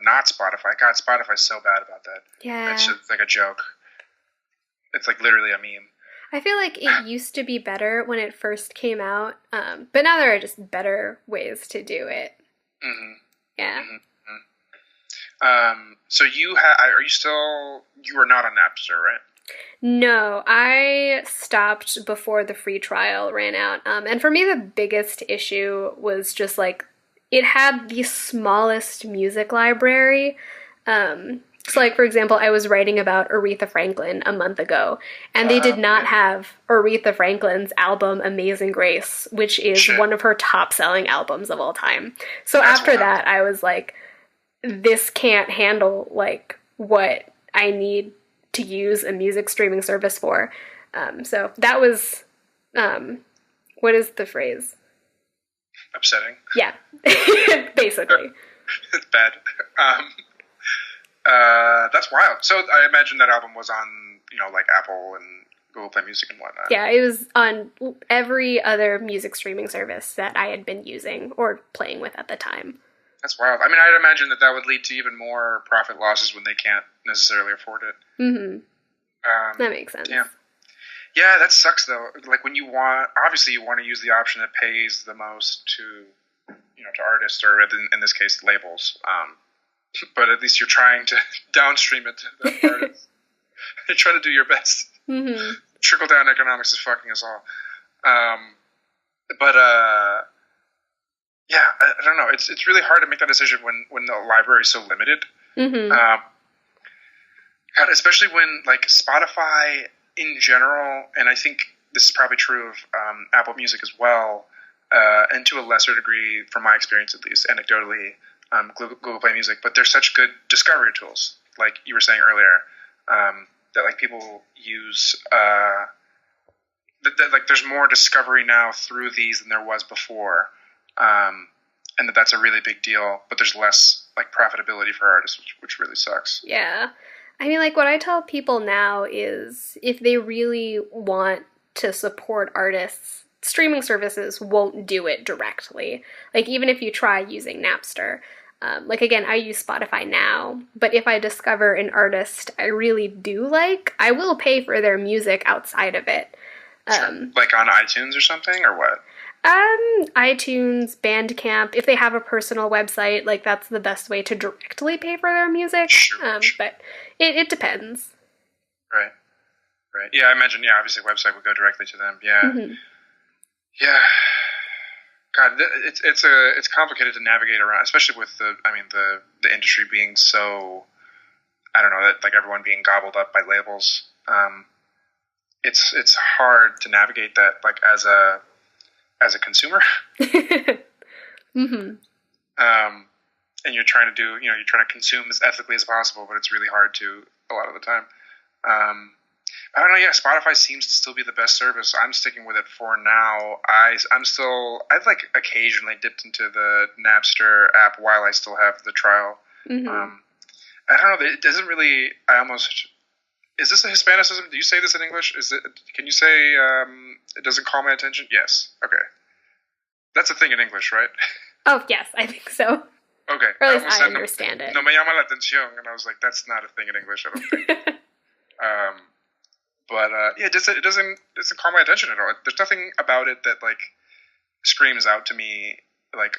not Spotify. God, Spotify's so bad about that. Yeah. It's just like a joke. It's like literally a meme. I feel like it used to be better when it first came out, but now there are just better ways to do it. Mm-hmm. Yeah. Mm-hmm. So you are not on Napster, right? No, I stopped before the free trial ran out. And for me, the biggest issue was just like, it had the smallest music library. So like, for example, I was writing about Aretha Franklin a month ago, and they did not have Aretha Franklin's album Amazing Grace, which is one of her top-selling albums of all time. So after that, I was like, this can't handle like what I need to use a music streaming service for. So that was, what is the phrase? Upsetting. Yeah, basically. It's bad. That's wild. So I imagine that album was on, you know, like Apple and Google Play Music and whatnot. Yeah, it was on every other music streaming service that I had been using or playing with at the time. That's wild. I mean, I'd imagine that would lead to even more profit losses when they can't necessarily afford it. Mm-hmm. That makes sense. Yeah, that sucks though. Like when you want to use the option that pays the most to artists, or in this case, labels. But at least you're trying to downstream it to the artists. You're trying to do your best. Mm-hmm. Trickle down economics is fucking us all. Yeah, I don't know. It's really hard to make that decision when the library is so limited. Mm-hmm. God, especially when like Spotify in general, and I think this is probably true of Apple Music as well, and to a lesser degree, from my experience at least, anecdotally, Google Play Music. But they're such good discovery tools, like you were saying earlier, that like people use. That like there's more discovery now through these than there was before. And that's a really big deal, but there's less like profitability for artists, which really sucks. Yeah. I mean, like what I tell people now is if they really want to support artists, streaming services won't do it directly. Like even if you try using Napster, like again, I use Spotify now, but if I discover an artist I really do like, I will pay for their music outside of it. Sure. Like on iTunes or something, or what? iTunes, Bandcamp, if they have a personal website, like that's the best way to directly pay for their music. Sure. But it depends. Right. Yeah, I imagine, obviously website would go directly to them. Yeah. Mm-hmm. Yeah. God, it's complicated to navigate around, especially with the industry being so, I don't know, that like everyone being gobbled up by labels. It's hard to navigate that like as a consumer. Mm-hmm. And you're trying to consume as ethically as possible, but it's really hard to a lot of the time. I don't know. Yeah, Spotify seems to still be the best service. I'm sticking with it for now. I've like occasionally dipped into the Napster app while I still have the trial. Mm-hmm. I don't know. It doesn't really. Is this a Hispanicism? Do you say this in English? Can you say it doesn't call my attention? Yes. Okay. That's a thing in English, right? Oh, yes, I think so. Okay. Or at least I understand it. No me llama la atención, and I was like, that's not a thing in English, I don't think. It doesn't call my attention at all. There's nothing about it that like screams out to me, like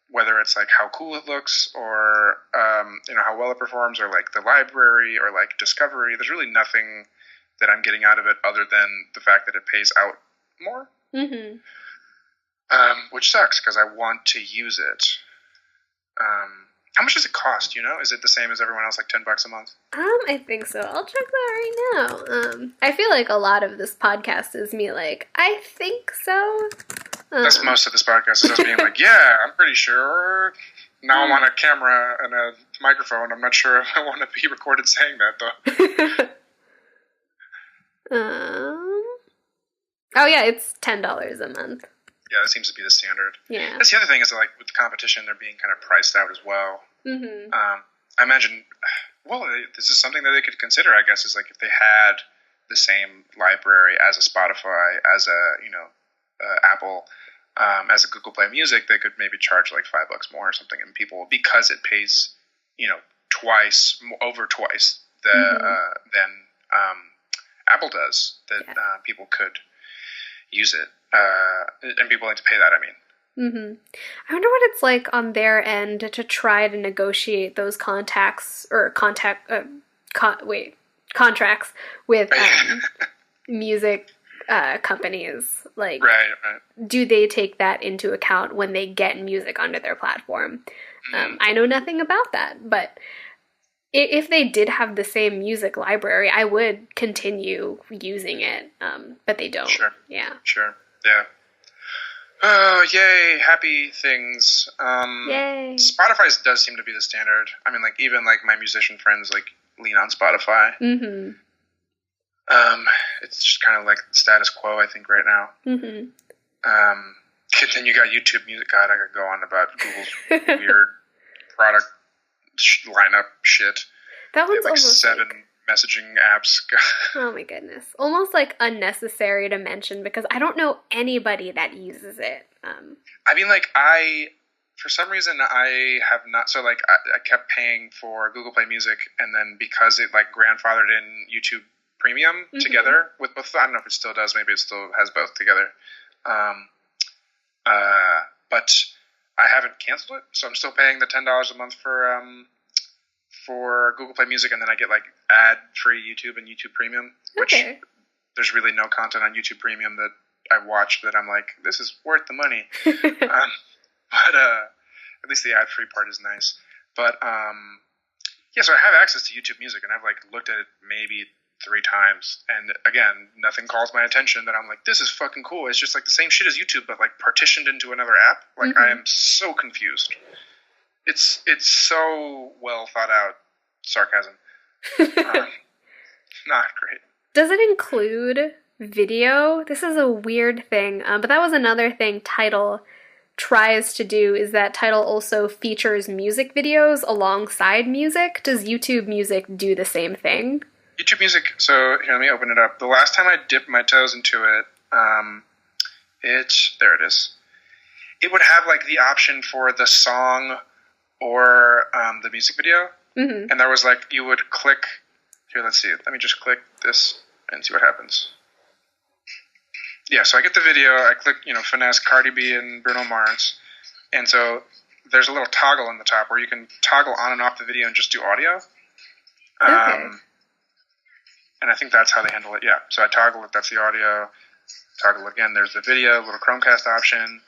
whether it's like how cool it looks or how well it performs, or like the library or like discovery. There's really nothing that I'm getting out of it other than the fact that it pays out more. Mm-hmm. Which sucks because I want to use it. How much does it cost? Is it the same as everyone else, like $10 a month? I think so. I'll check that right now. I feel like a lot of this podcast is me like, I think so. That's most of this podcast is us being like, yeah, I'm pretty sure. Now I'm on a camera and a microphone. I'm not sure if I want to be recorded saying that, though. Oh, yeah, it's $10 a month. Yeah, that seems to be the standard. Yeah. That's the other thing is that, like, with the competition, they're being kind of priced out as well. Mm-hmm. I imagine, this is something that they could consider, I guess, is like if they had the same library as a Spotify, as a, Apple, as a Google Play Music, they could maybe charge like $5 more or something, and people, because it pays, over twice than Apple does, that people could use it, and be willing to pay that. I mean. Mm-hmm. I wonder what it's like on their end to try to negotiate those contracts with music companies. Like, right. Do they take that into account when they get music onto their platform? I know nothing about that, but if they did have the same music library, I would continue using it, but they don't. Sure. Yeah. Sure. Yeah. Oh, yay, happy things. Yay. Spotify does seem to be the standard. I mean, like, even, like, my musician friends, like, lean on Spotify. Mm-hmm. It's just kind of, like, the status quo, I think, right now. Mm-hmm. Then you got YouTube Music. God, I could go on about Google's weird product lineup shit. That one's like almost messaging apps. Oh my goodness. Almost like unnecessary to mention because I don't know anybody that uses it. I mean, like, for some reason, I have not. So, like, I kept paying for Google Play Music, and then because it, like, grandfathered in YouTube Premium together with both, I don't know if it still does. Maybe it still has both together. But I haven't canceled it, so I'm still paying the $10 a month for Google Play Music, and then I get, like, ad-free YouTube and YouTube Premium, which there's really no content on YouTube Premium that I watch that I'm like, this is worth the money. But at least the ad-free part is nice. But, yeah, so I have access to YouTube Music, and I've, like, looked at it maybe 3 times, and again, nothing calls my attention that I'm like, this is fucking cool. It's just, like, the same shit as YouTube, but, like, partitioned into another app. Like, I am so confused. It's so well thought out sarcasm. Not great. Does it include video? This is a weird thing, but that was another thing Tidal tries to do, is that Tidal also features music videos alongside music. Does YouTube Music do the same thing? YouTube Music, so here, let me open it up. The last time I dipped my toes into it, there it is. It would have, like, the option for the song or the music video, and there was, like, you would click, here, let's see, let me just click this and see what happens. Yeah, so I get the video, I click, finesse Cardi B and Bruno Mars, and so there's a little toggle on the top where you can toggle on and off the video and just do audio. And I think that's how they handle it, yeah. So I toggle it, that's the audio, toggle again, there's the video, little Chromecast option.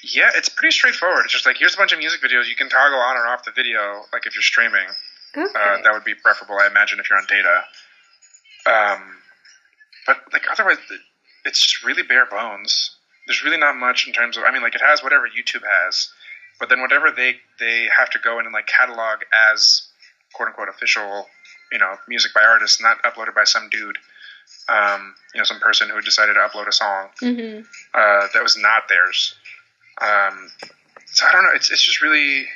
Yeah, it's pretty straightforward. It's just like, here's a bunch of music videos. You can toggle on or off the video, like if you're streaming. That would be preferable, I imagine, if you're on data. But, like, otherwise, it's just really bare bones. There's really not much in terms of, I mean, like, it has whatever YouTube has, but then whatever they have to go in and, like, catalog as quote-unquote official, music by artists, not uploaded by some dude, some person who decided to upload a song that was not theirs. So I don't know. It's just really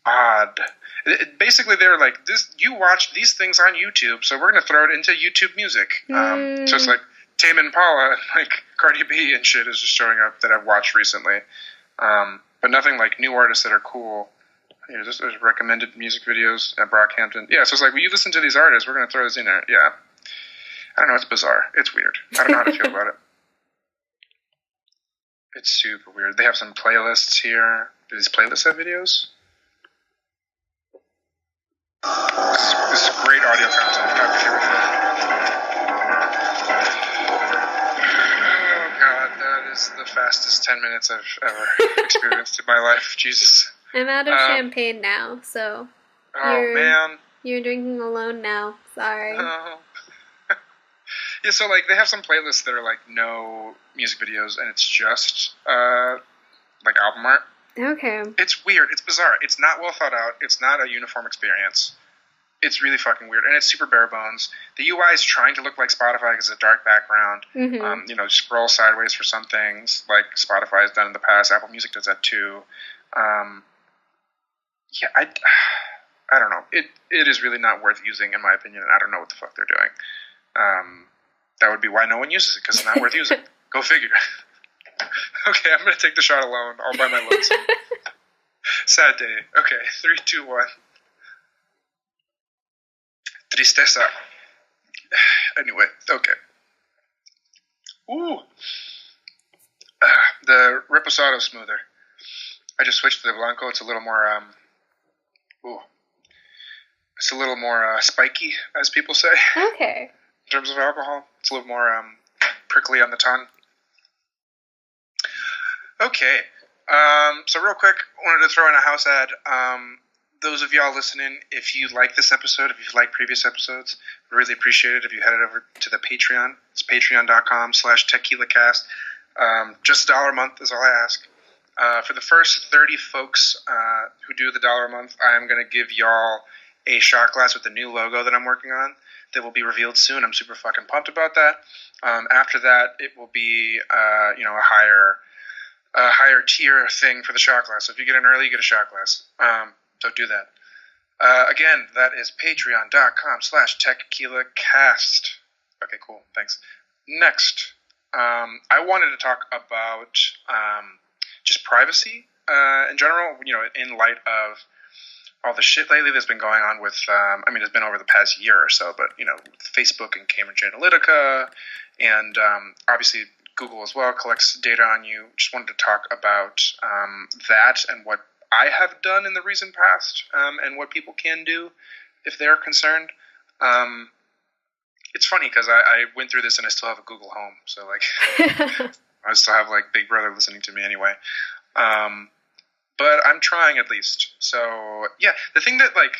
odd. Basically, they're like, this. You watch these things on YouTube, so we're going to throw it into YouTube Music. So it's like Tame Impala, like Cardi B and shit is just showing up that I've watched recently, but nothing like new artists that are cool. Just there's recommended music videos at Brockhampton. Yeah, so it's like, will you listen to these artists? We're going to throw this in there. Yeah. I don't know. It's bizarre. It's weird. I don't know how to feel about it. It's super weird. They have some playlists here. Do these playlists have videos? This is great audio content. Oh, God. That is the fastest 10 minutes I've ever experienced in my life. Jesus. I'm out of champagne now, so... man. You're drinking alone now. Sorry. Oh. Yeah, so, like, they have some playlists that are, like, no music videos, and it's just, like, album art. Okay. It's weird. It's bizarre. It's not well thought out. It's not a uniform experience. It's really fucking weird, and it's super bare bones. The UI is trying to look like Spotify because it's a dark background. Scroll sideways for some things, like Spotify has done in the past. Apple Music does that, too. Yeah, I don't know. It is really not worth using, in my opinion, and I don't know what the fuck they're doing. That would be why no one uses it, because it's not worth using. Go figure. Okay, I'm going to take the shot alone, all by my lonesome. Sad day. Okay, 3, 2, 1. Tristeza. Anyway, okay. Ooh. The Reposado smoother. I just switched to the Blanco. It's a little more, it's a little more spiky, as people say. Okay. In terms of alcohol. It's a little more prickly on the tongue. Okay. So real quick, I wanted to throw in a house ad. Those of y'all listening, if you like this episode, if you've liked previous episodes, I'd really appreciate it if you headed over to the Patreon. It's patreon.com/TequilaCast. Just $1 a month is all I ask. For the first 30 folks who do the $1 a month, I'm going to give y'all a shot glass with the new logo that I'm working on that will be revealed soon. I'm super fucking pumped about that. After that, it will be a higher tier thing for the shot glass. So if you get in early, you get a shot glass. So do that. Again, that is patreon.com/tequilacast. Okay, cool. Thanks. Next, I wanted to talk about just privacy in general, in light of all the shit lately that's been going on with, it's been over the past year or so, but, Facebook and Cambridge Analytica, and obviously Google as well collects data on you. Just wanted to talk about that and what I have done in the recent past, and what people can do if they're concerned. It's funny because I went through this and I still have a Google Home, so like I still have like Big Brother listening to me anyway. But I'm trying at least. So yeah, the thing that like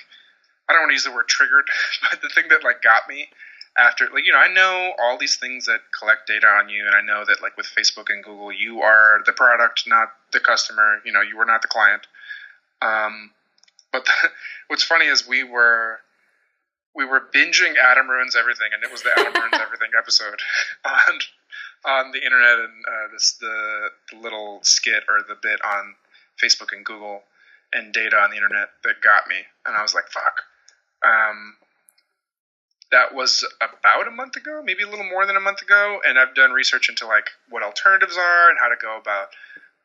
I don't want to use the word triggered, but the thing that like got me after I know all these things that collect data on you, and I know that like with Facebook and Google, you are the product, not the customer. You are not the client. But what's funny is we were binging Adam Ruins Everything, and it was the Adam Ruins Everything episode on the internet, and the little skit or the bit on Facebook and Google and data on the internet that got me, and I was like, fuck. That was about a month ago, maybe a little more than a month ago, and I've done research into like what alternatives are and how to go about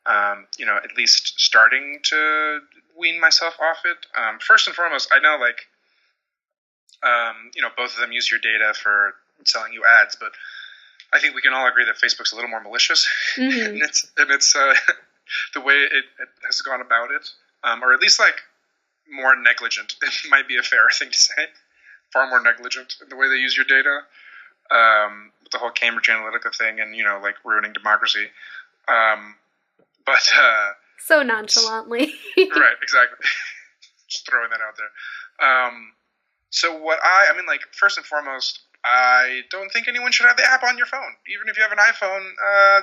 at least starting to wean myself off it. First and foremost, I know like both of them use your data for selling you ads, but I think we can all agree that Facebook's a little more malicious, and it's the way it has gone about it, or at least like more negligent. It might be a fair thing to say. Far more negligent in the way they use your data, with the whole Cambridge Analytica thing, and like ruining democracy. But so nonchalantly, right? Exactly. Just throwing that out there. So what first and foremost, I don't think anyone should have the app on your phone. Even if you have an iPhone,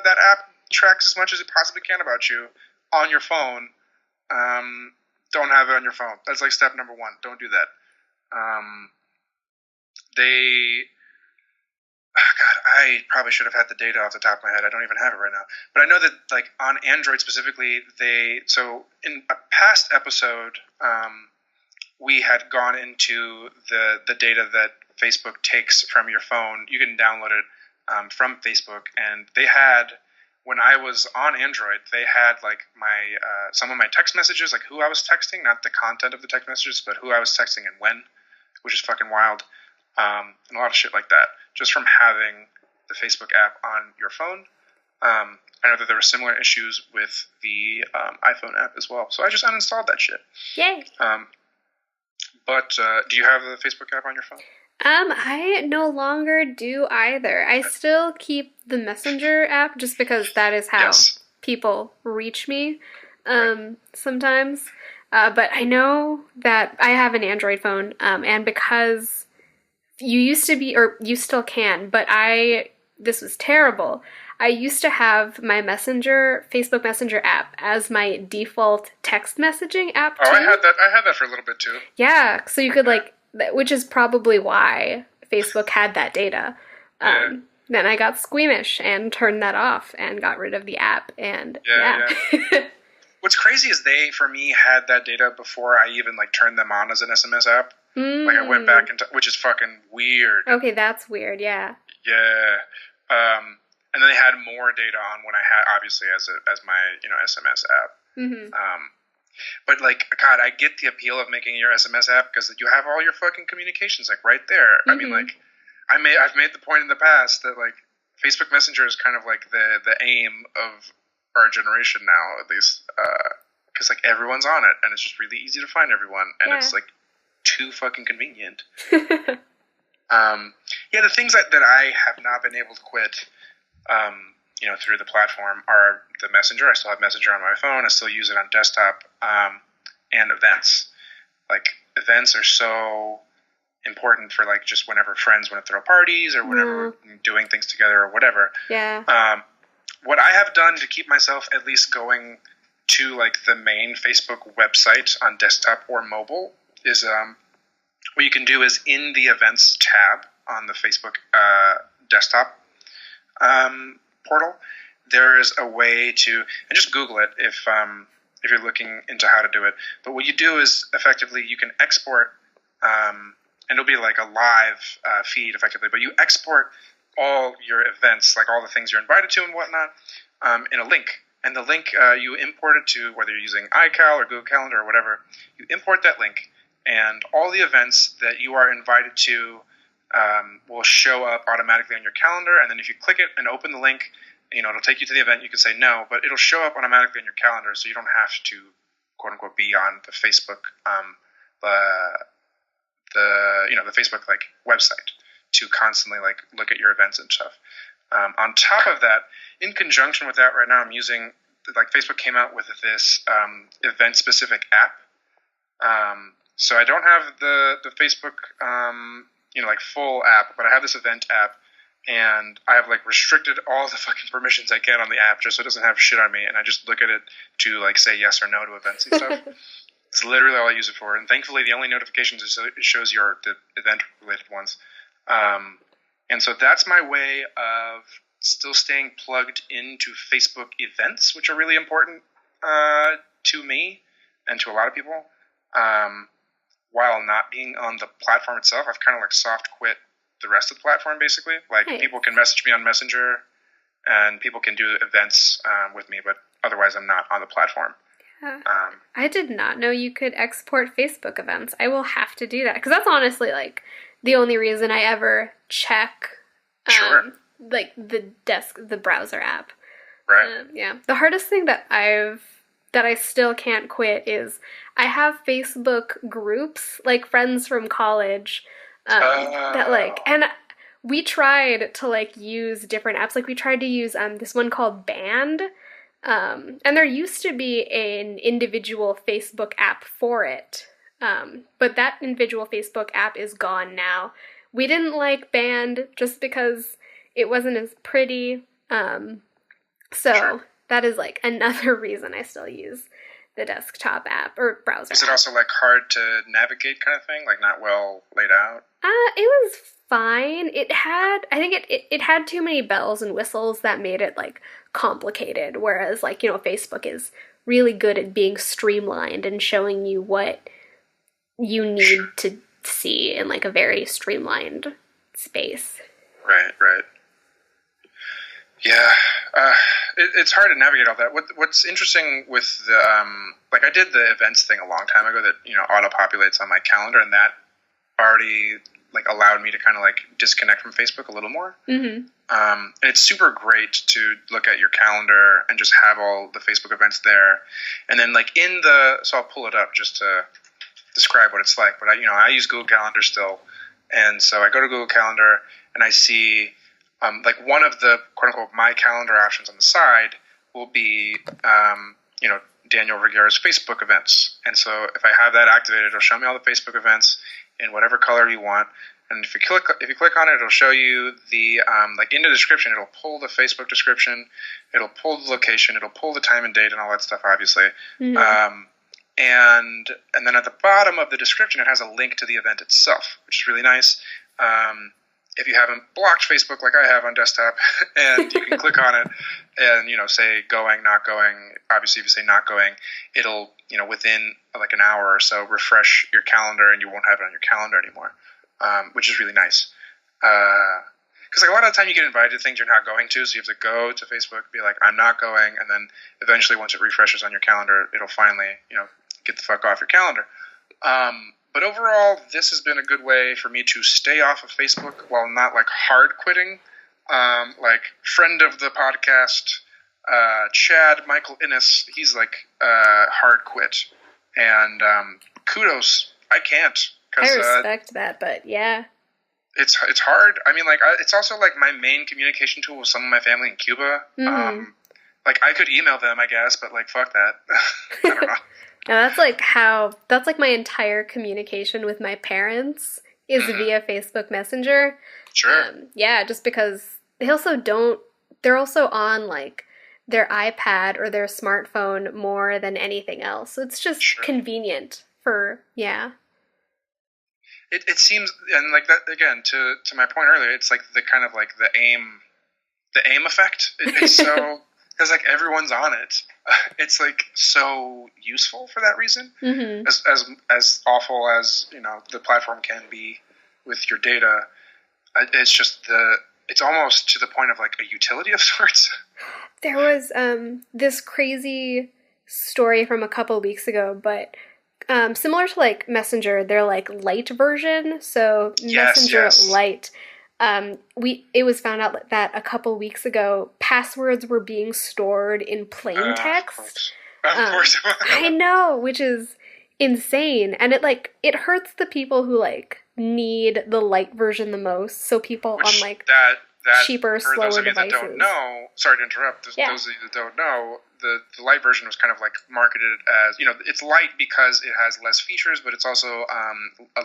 that app tracks as much as it possibly can about you on your phone. Don't have it on your phone. That's like step number one. Don't do that. I probably should have had the data off the top of my head. I don't even have it right now. But I know that like on Android specifically, so in a past episode, we had gone into the data that Facebook takes from your phone. You can download it from Facebook, and they had, when I was on Android, they had like my some of my text messages, like who I was texting, not the content of the text messages, but who I was texting and when, which is fucking wild. And a lot of shit like that, just from having the Facebook app on your phone. I know that there were similar issues with the iPhone app as well, so I just uninstalled that shit. Yay! But do you have the Facebook app on your phone? I no longer do either. I still keep the Messenger app just because that is how people reach me sometimes. But I know that I have an Android phone, and because you used to be, or you still can, but this was terrible. I used to have my Facebook Messenger app as my default text messaging app too. Oh, I had that for a little bit too. Yeah, so you could which is probably why Facebook had that data. Then I got squeamish and turned that off and got rid of the app, and yeah. What's crazy is they, for me, had that data before I even turned them on as an SMS app. I went back into, which is fucking weird. Okay, that's weird. Yeah. Yeah. And then they had more data on when I had, obviously, as my SMS app. Mm-hmm. But God, I get the appeal of making your SMS app because you have all your fucking communications right there. Mm-hmm. I mean, I've made the point in the past that Facebook Messenger is kind of the aim of our generation now, at least, because everyone's on it and it's just really easy to find everyone, and it's too fucking convenient. The things that I have not been able to quit, through the platform are the Messenger. I still have Messenger on my phone. I still use it on desktop, and events. Events are so important for just whenever friends want to throw parties or whenever we're doing things together or whatever. Yeah. What I have done to keep myself at least going to the main Facebook website on desktop or mobile is what you can do is in the events tab on the Facebook desktop portal, there is a way to, and just Google it if if you're looking into how to do it. But what you do is effectively you can export, and it'll be like a live feed effectively, but you export all your events, like all the things you're invited to and whatnot, in a link. And the link, you import it to, whether you're using iCal or Google Calendar or whatever, you import that link, and all the events that you are invited to will show up automatically on your calendar. And then if you click it and open the link, it'll take you to the event. You can say no, but it'll show up automatically on your calendar, so you don't have to, quote unquote, be on the Facebook, the Facebook like website to constantly like look at your events and stuff. On top of that, in conjunction with that, right now I'm using, like, Facebook came out with this event-specific app. So I don't have the Facebook, like full app, but I have this event app, and I have like restricted all the fucking permissions I can on the app just so it doesn't have shit on me, and I just look at it to like say yes or no to events and stuff. It's literally all I use it for, and thankfully the only notifications it shows you are the event-related ones. And so that's my way of still staying plugged into Facebook events, which are really important to me and to a lot of people. While not being on the platform itself, I've kind of like soft quit the rest of the platform, basically. Like, people can message me on Messenger, and people can do events with me, but otherwise I'm not on the platform. I did not know you could export Facebook events. I will have to do that, because that's honestly like the only reason I ever check like the browser app. Right. Yeah. The hardest thing that I still can't quit is I have Facebook groups, like friends from college, that like, and we tried to like use different apps. Like we tried to use this one called Band. And there used to be an individual Facebook app for it. But that individual Facebook app is gone now. We didn't like Band just because it wasn't as pretty. So that is like another reason I still use the desktop app or browser. Is it also like hard to navigate kind of thing? Like not well laid out? It was fine. It had too many bells and whistles that made it like complicated. Whereas like, Facebook is really good at being streamlined and showing you what you need to see in like a very streamlined space. Right. Yeah, it's hard to navigate all that. What's interesting with the like I did the events thing a long time ago that auto populates on my calendar, and that already like allowed me to kind of like disconnect from Facebook a little more. Mm-hmm. And it's super great to look at your calendar and just have all the Facebook events there, and then like so I'll pull it up just to describe what it's like. But I use Google Calendar still, and so I go to Google Calendar and I see. Like one of the quote-unquote my calendar options on the side will be, Daniel Rigueira's Facebook events. And so if I have that activated, it'll show me all the Facebook events in whatever color you want. And if you click on it, it'll show you the, like in the description, it'll pull the Facebook description, it'll pull the location, it'll pull the time and date and all that stuff, obviously. Mm-hmm. And then at the bottom of the description, it has a link to the event itself, which is really nice. If you haven't blocked Facebook like I have on desktop, and you can click on it and, say going, not going. Obviously, if you say not going, it'll, within like an hour or so refresh your calendar and you won't have it on your calendar anymore, which is really nice. Because like a lot of the time you get invited to things you're not going to, so you have to go to Facebook, be like, I'm not going, and then eventually once it refreshes on your calendar, it'll finally, get the fuck off your calendar. But overall, this has been a good way for me to stay off of Facebook while not like hard quitting. Like friend of the podcast, Chad Michael Innes, he's like hard quit, and kudos. I can't. I respect that, but yeah, it's hard. I mean, like it's also like my main communication tool with some of my family in Cuba. Mm-hmm. Like I could email them, I guess, but like fuck that. I don't know. Now that's like my entire communication with my parents is via Facebook Messenger. Sure. Yeah, just because they're also on like their iPad or their smartphone more than anything else. So it's just convenient for, yeah. It seems, and like that, again, to my point earlier, it's like the kind of like the AIM effect. It's so, because like everyone's on it. it's like so useful for that reason. Mm-hmm. As awful as the platform can be with your data, it's just it's almost to the point of like a utility of sorts. There was this crazy story from a couple weeks ago, but similar to like Messenger, they're like light version. So Messenger Lite. It was found out that a couple weeks ago, passwords were being stored in plain text. Of course. I know, which is insane, and it hurts the people who like need the light version the most. So people on like that cheaper, slower those of you devices. That don't know, sorry to interrupt. Those of you that don't know, the light version was kind of like marketed as it's light because it has less features, but it's also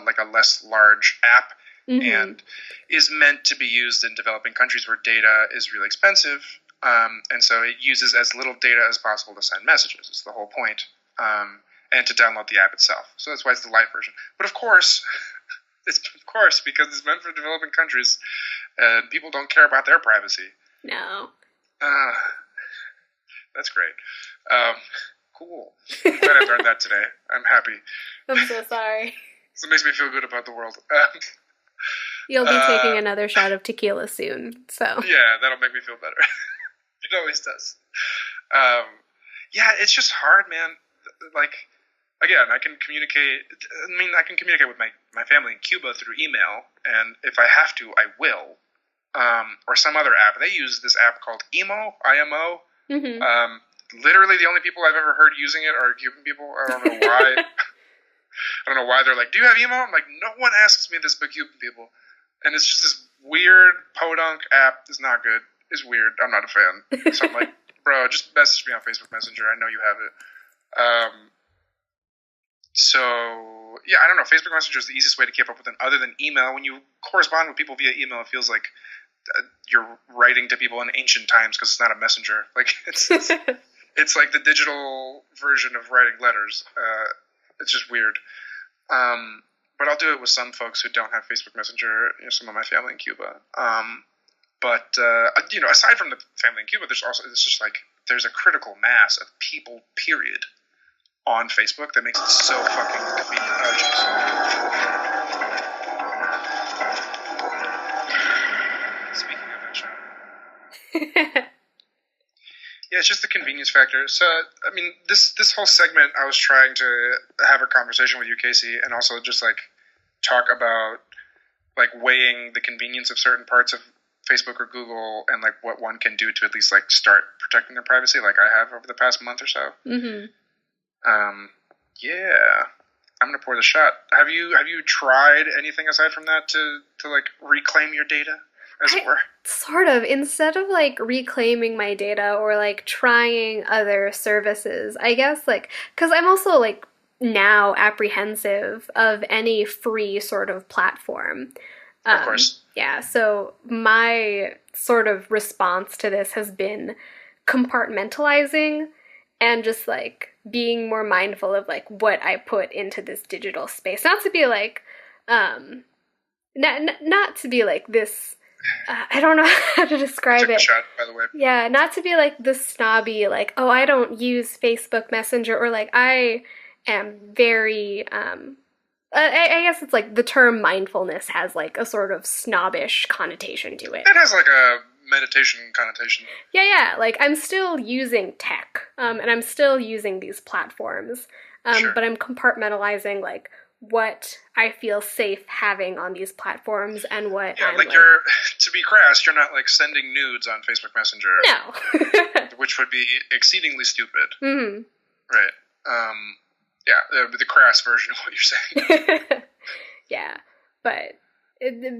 like a less large app. Mm-hmm. And is meant to be used in developing countries where data is really expensive, and so it uses as little data as possible to send messages. It's the whole point, and to download the app itself. So that's why it's the light version. But of course, because it's meant for developing countries, people don't care about their privacy. No. That's great. Cool. I'm glad I learned that today. I'm happy. I'm so sorry. So it makes me feel good about the world. You'll be taking another shot of tequila soon, so. Yeah, that'll make me feel better. It always does. Yeah, it's just hard, man. Like, again, I can communicate with my family in Cuba through email, and if I have to, I will. Or some other app. They use this app called IMO. Mm-hmm. Literally the only people I've ever heard using it are Cuban people. I don't know why. I don't know why they're like, do you have emo? I'm like, no one asks me this but Cuban people. And it's just this weird podunk app. It's not good. It's weird. I'm not a fan. So I'm like, bro, just message me on Facebook Messenger. I know you have it. So, yeah, I don't know. Facebook Messenger is the easiest way to keep up with them other than email. When you correspond with people via email, it feels like you're writing to people in ancient times because it's not a messenger. Like, it's like the digital version of writing letters. It's just weird. But I'll do it with some folks who don't have Facebook Messenger, some of my family in Cuba. But aside from the family in Cuba, there's a critical mass of people, period, on Facebook that makes it so fucking convenient. Oh, jeez. Speaking of that show. Yeah, it's just the convenience factor. So, I mean, this whole segment, I was trying to have a conversation with you, Casey, and also just, like, talk about, like, weighing the convenience of certain parts of Facebook or Google and, like, what one can do to at least, like, start protecting their privacy, like I have over the past month or so. Mm-hmm. Yeah. I'm going to pour the shot. Have you tried anything aside from that to like, reclaim your data? As it were. Sort of. Instead of like reclaiming my data or like trying other services, I guess like, because I'm also like now apprehensive of any free sort of platform. Of course. Yeah. So my sort of response to this has been compartmentalizing and just like being more mindful of like what I put into this digital space. Not to be like, not to be like this. I don't know how to describe it. Shot, by the way. Yeah, not to be like the snobby, like, oh, I don't use Facebook Messenger, or like I am very, I guess it's like the term mindfulness has like a sort of snobbish connotation to it. It has like a meditation connotation. Yeah, like I'm still using tech, and I'm still using these platforms, Sure. But I'm compartmentalizing like what I feel safe having on these platforms and what I'm like you're, to be crass, you're not like sending nudes on Facebook Messenger. No. Which would be exceedingly stupid. Mm-hmm. Right. The crass version of what you're saying. Yeah. But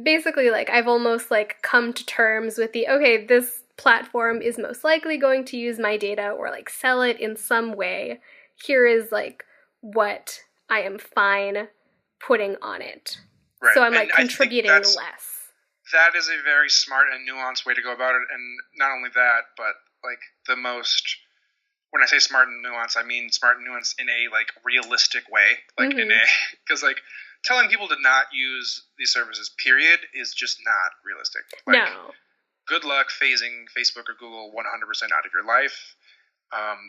basically, like, I've almost like come to terms with okay, this platform is most likely going to use my data or like sell it in some way. Here is like what I am fine putting on it. Right. So I'm like contributing less. That is a very smart and nuanced way to go about it. And not only that, but like the most, when I say smart and nuanced, I mean smart and nuanced in a like realistic way. Like because like telling people to not use these services, period, is just not realistic. Like, no. Good luck phasing Facebook or Google 100% out of your life.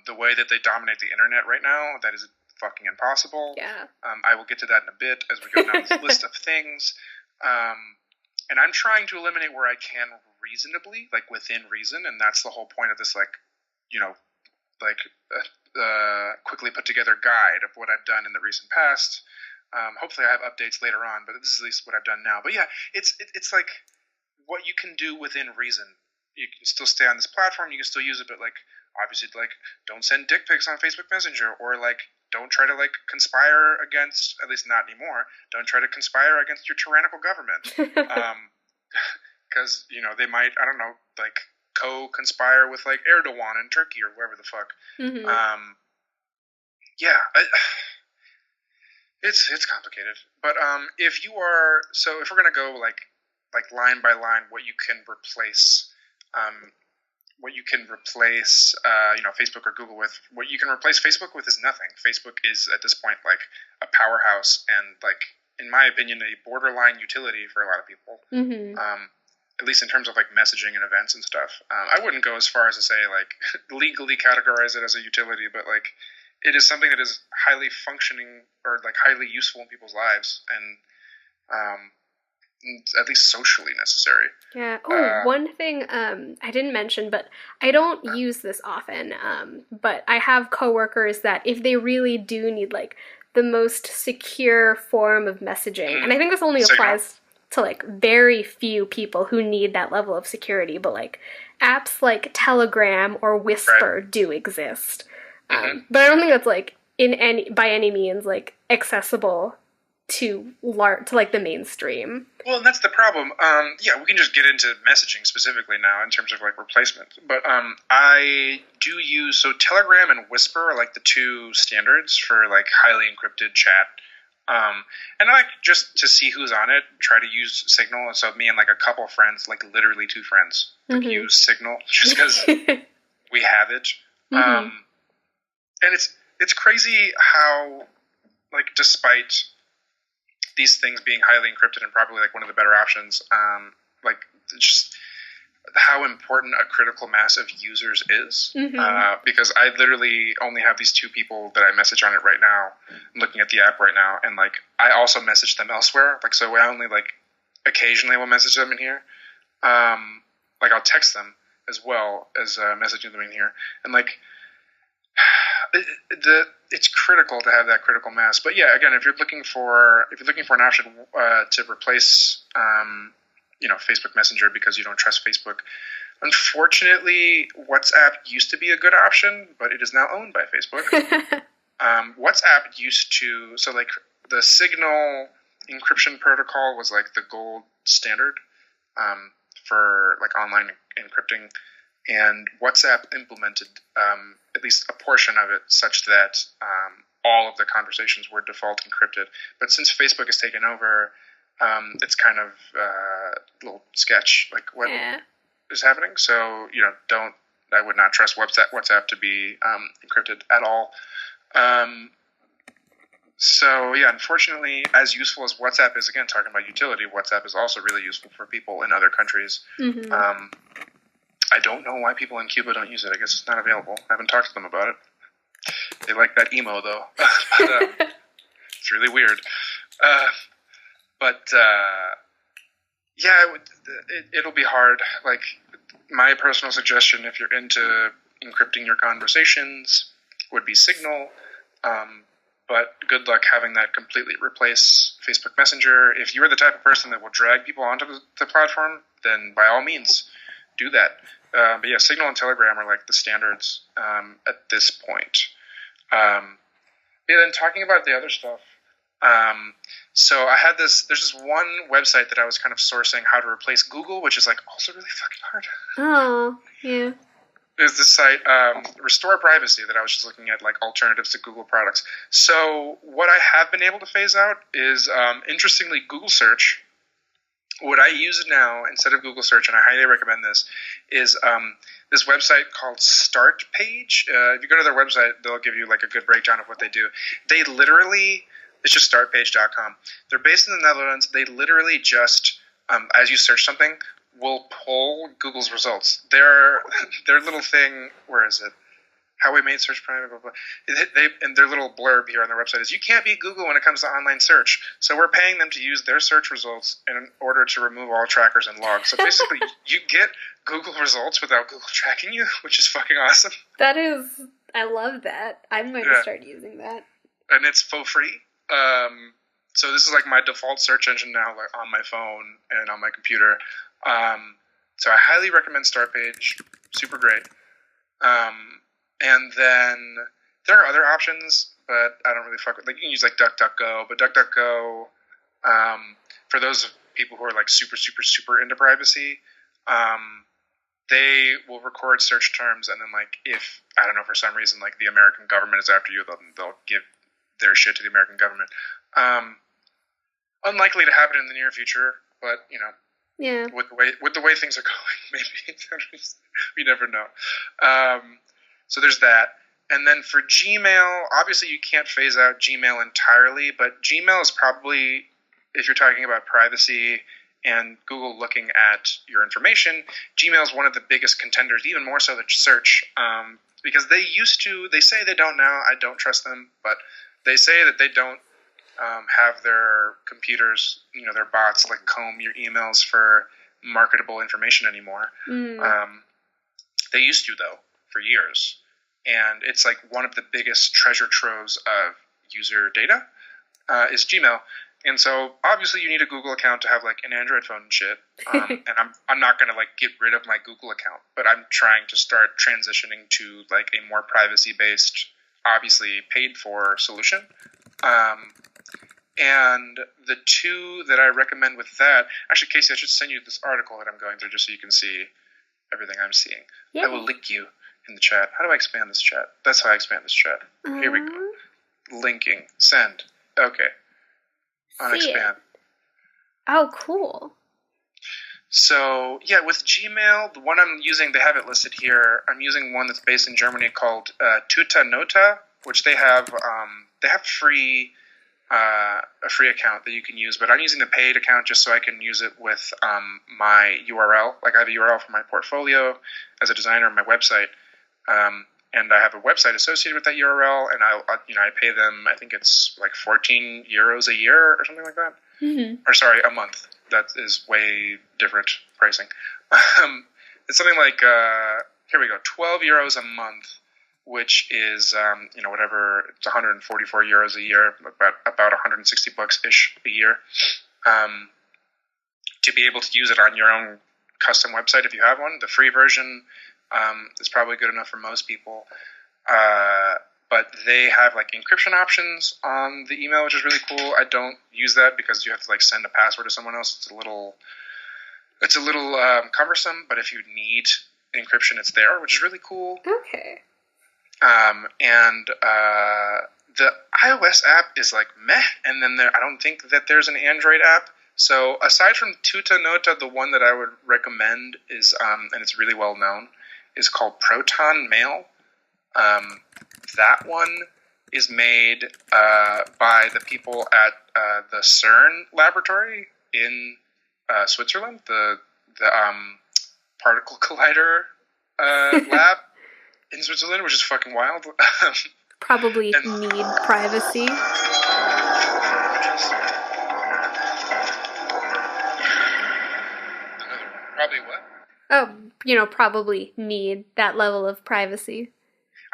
The way that they dominate the internet right now, that is fucking impossible. Yeah. I will get to that in a bit as we go down this list of things. And I'm trying to eliminate where I can reasonably, like within reason, and that's the whole point of this, quickly put together guide of what I've done in the recent past. Hopefully I have updates later on, but this is at least what I've done now. But yeah, it's like what you can do within reason. You can still stay on this platform, you can still use it, but like obviously like don't send dick pics on Facebook Messenger, or like don't try to like conspire against, at least not anymore, don't try to conspire against your tyrannical government. Because, they might, I don't know, like co-conspire with like Erdogan in Turkey or wherever the fuck. Mm-hmm. It's complicated. But if we're gonna go like line by line, what you can replace Facebook or Google with. What you can replace Facebook with is nothing. Facebook is at this point like a powerhouse and like, in my opinion, a borderline utility for a lot of people. Mm-hmm. At least in terms of like messaging and events and stuff. I wouldn't go as far as to say like legally categorize it as a utility, but like it is something that is highly functioning or like highly useful in people's lives and at least socially necessary. Yeah. Oh, one thing I didn't mention, but I don't use this often, but I have coworkers that if they really do need like the most secure form of messaging, and I think this only applies to like very few people who need that level of security, but like apps like Telegram or Whisper do exist. But I don't think that's like by any means like accessible to like the mainstream. Well, and that's the problem. We can just get into messaging specifically now in terms of like replacement. But I do use, so Telegram and Whisper are like the two standards for like highly encrypted chat. And I like just to see who's on it, try to use Signal. And so me and like a couple of friends, like literally 2 friends, like use Signal just because we have it. And it's crazy how like despite these things being highly encrypted and probably like one of the better options, like just how important a critical mass of users is. Because I literally only have these 2 people that I message on it right now. I'm looking at the app right now, and like I also message them elsewhere. Like so, I only like occasionally will message them in here. Like I'll text them as well as messaging them in here, and like. It's critical to have that critical mass. But yeah, again, if you're looking for an option to replace, Facebook Messenger because you don't trust Facebook, unfortunately, WhatsApp used to be a good option, but it is now owned by Facebook. WhatsApp used to, so like the Signal encryption protocol was like the gold standard for like online encrypting. And WhatsApp implemented at least a portion of it such that all of the conversations were default encrypted. But since Facebook has taken over, it's kind of a little sketch, like what is happening. So, I would not trust WhatsApp to be encrypted at all. So, yeah, unfortunately, as useful as WhatsApp is, again, talking about utility, WhatsApp is also really useful for people in other countries. I don't know why people in Cuba don't use it. I guess it's not available. I haven't talked to them about it. They like that emo, though. It's really weird. It'll be hard. Like, my personal suggestion, if you're into encrypting your conversations, would be Signal. But good luck having that completely replace Facebook Messenger. If you're the type of person that will drag people onto the platform, then by all means, do that. But yeah, Signal and Telegram are like the standards at this point. Then talking about the other stuff. So there's this one website that I was kind of sourcing how to replace Google, which is like also really fucking hard. Oh, yeah. There's this site, Restore Privacy, that I was just looking at like alternatives to Google products. So what I have been able to phase out is, interestingly, Google Search. What I use now instead of Google Search, and I highly recommend this, is this website called Start Page. If you go to their website, they'll give you like a good breakdown of what they do. They literally, it's just startpage.com. They're based in the Netherlands. They literally just, as you search something, will pull Google's results. Their little thing, where is it? how we made search private, blah, blah. And their little blurb here on their website is, you can't beat Google when it comes to online search, so we're paying them to use their search results in order to remove all trackers and logs. So basically, you get Google results without Google tracking you, which is fucking awesome. That is, I love that. I'm going to start using that. And it's for free. So this is like my default search engine now, like on my phone and on my computer. So I highly recommend Startpage. Super great. And then there are other options, but I don't really fuck with. Like, you can use like DuckDuckGo, but DuckDuckGo, for those people who are like super, super, super into privacy, they will record search terms, and then like if, I don't know, for some reason like the American government is after you, they'll give their shit to the American government. Unlikely to happen in the near future, but you know. Yeah. With the way things are going, maybe we never know. So there's that, and then for Gmail, obviously you can't phase out Gmail entirely, but Gmail is probably, if you're talking about privacy and Google looking at your information, Gmail is one of the biggest contenders, even more so than search, because they say they don't now. I don't trust them, but they say that they don't have their computers, you know, their bots, like comb your emails for marketable information anymore. They used to, though, for years. And it's like one of the biggest treasure troves of user data is Gmail. And so obviously you need a Google account to have like an Android phone and shit. And I'm not going to like get rid of my Google account, but I'm trying to start transitioning to like a more privacy based, obviously paid for solution. And the two that I recommend with that, actually, Casey, I should send you this article that I'm going through just so you can see everything I'm seeing. Yeah. I will link you in the chat. How do I expand this chat? That's how I expand this chat. Here we go. Linking. Send. Okay. Unexpand. Oh, cool. So, yeah, with Gmail, the one I'm using, they have it listed here. I'm using one that's based in Germany called Tutanota, which they have a free account that you can use, but I'm using the paid account just so I can use it with my URL. Like I have a URL for my portfolio as a designer on my website, and I have a website associated with that URL, and I pay them, I think it's like 14 euros a year or something like that. Or sorry, a month. That is way different pricing. It's something like here we go, 12 euros a month, which is, whatever, it's 144 euros a year, about 160 bucks-ish a year, to be able to use it on your own custom website if you have one. The free version is probably good enough for most people. But they have, like, encryption options on the email, which is really cool. I don't use that because you have to, like, send a password to someone else. It's a little cumbersome, but if you need encryption, it's there, which is really cool. Okay. And the iOS app is like meh, and then I don't think that there's an Android app. So aside from Tutanota, the one that I would recommend is, and it's really well known, is called Protonmail. That one is made by the people at the CERN laboratory in Switzerland, the particle collider lab in Switzerland, which is fucking wild. Probably need privacy. Probably what? Oh, probably need that level of privacy.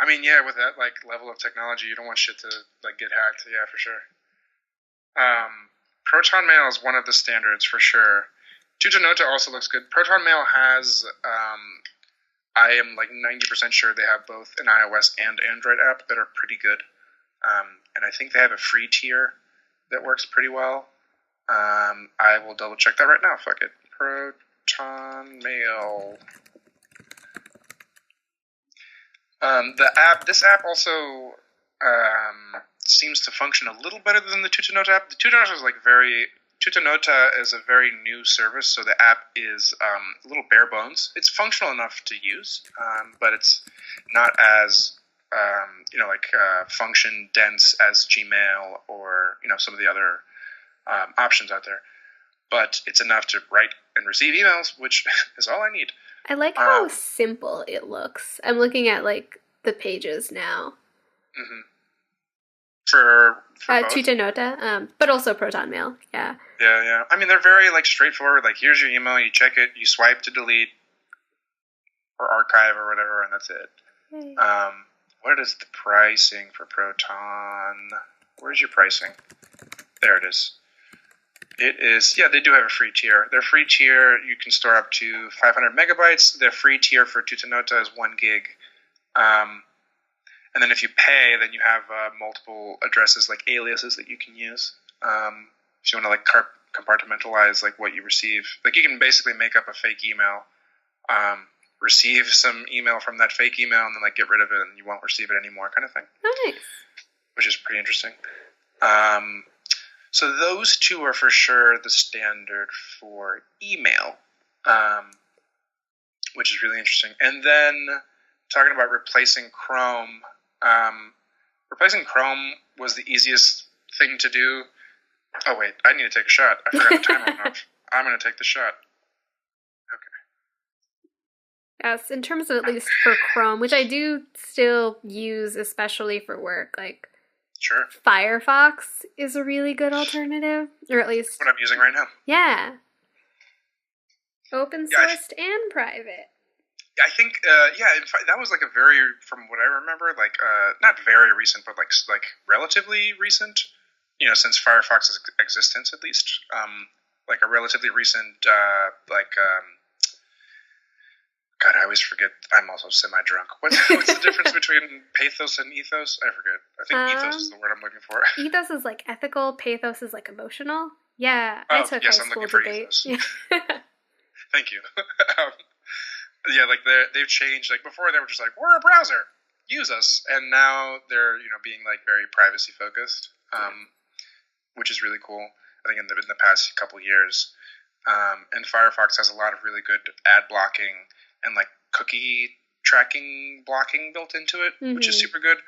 I mean, yeah, with that like level of technology, you don't want shit to like get hacked. Yeah, for sure. Protonmail is one of the standards for sure. Tutanota also looks good. Protonmail has, I am like 90% sure they have both an iOS and Android app that are pretty good. And I think they have a free tier that works pretty well. I will double check that right now. Fuck it. Protonmail. This app also seems to function a little better than the Tutanota app. The Tutanota is a very new service, so the app is a little bare bones. It's functional enough to use, but it's not as function dense as Gmail or some of the other options out there. But it's enough to write and receive emails, which is all I need. I like how simple it looks. I'm looking at like the pages now. Mm-hmm. For both? Tutanota, but also Protonmail. Yeah. Yeah. I mean, they're very like straightforward. Like, here's your email. You check it. You swipe to delete or archive or whatever, and that's it. Okay. What is the pricing for Proton? Where's your pricing? There it is. It is, yeah, they do have a free tier. Their free tier, you can store up to 500 megabytes. Their free tier for Tutanota is 1 gig. And then if you pay, then you have multiple addresses, like aliases that you can use. If you want to like compartmentalize like what you receive. Like, you can basically make up a fake email, receive some email from that fake email, and then like get rid of it, and you won't receive it anymore, kind of thing. Nice. Which is pretty interesting. So those two are for sure the standard for email, which is really interesting. And then talking about replacing Chrome, replacing Chrome was the easiest thing to do. Oh wait, I need to take a shot. I forgot the timer went off. I'm going to take the shot. Okay. Yes, in terms of at least for Chrome, which I do still use, especially for work, like sure, Firefox is a really good alternative, or at least what I'm using right now. Yeah, open sourced and private. I think, in fact, that was like a very, from what I remember, like not very recent, but like relatively recent. You know, since Firefox's existence, at least, like a relatively recent, God, I always forget. I'm also semi-drunk. What's the difference between pathos and ethos? I forget. I think ethos is the word I'm looking for. Ethos is like ethical. Pathos is like emotional. Yeah, I took high school debate. Thank you. Yeah, like they've changed. Like before, they were just like, we're a browser, use us, and now they're being like very privacy focused, which is really cool. I think in the past couple years, and Firefox has a lot of really good ad blocking and like cookie tracking blocking built into it, which is super good.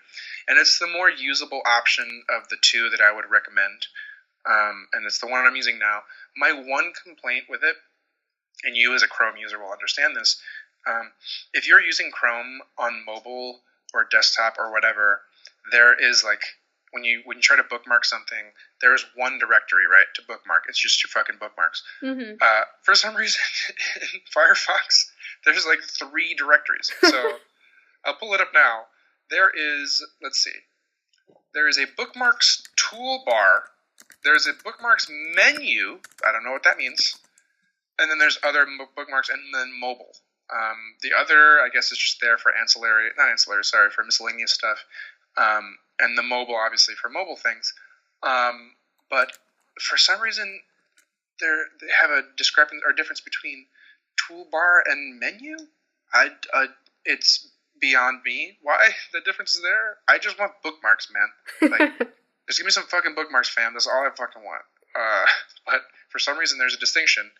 And it's the more usable option of the two that I would recommend. And it's the one I'm using now. My one complaint with it, and you as a Chrome user will understand this, if you're using Chrome on mobile or desktop or whatever, there is like, when you try to bookmark something, there is one directory, right, to bookmark. It's just your fucking bookmarks. For some reason, in Firefox, there's like 3 directories. So I'll pull it up now. There is, let's see, there is a bookmarks toolbar. There's a bookmarks menu. I don't know what that means. And then there's other bookmarks, and then mobile. The other, I guess, is just there for for miscellaneous stuff. And the mobile, obviously, for mobile things. But for some reason, they have a difference between toolbar and menu. It's beyond me why the difference is there. I just want bookmarks, man. Like, just give me some fucking bookmarks, fam. That's all I fucking want. But for some reason, there's a distinction.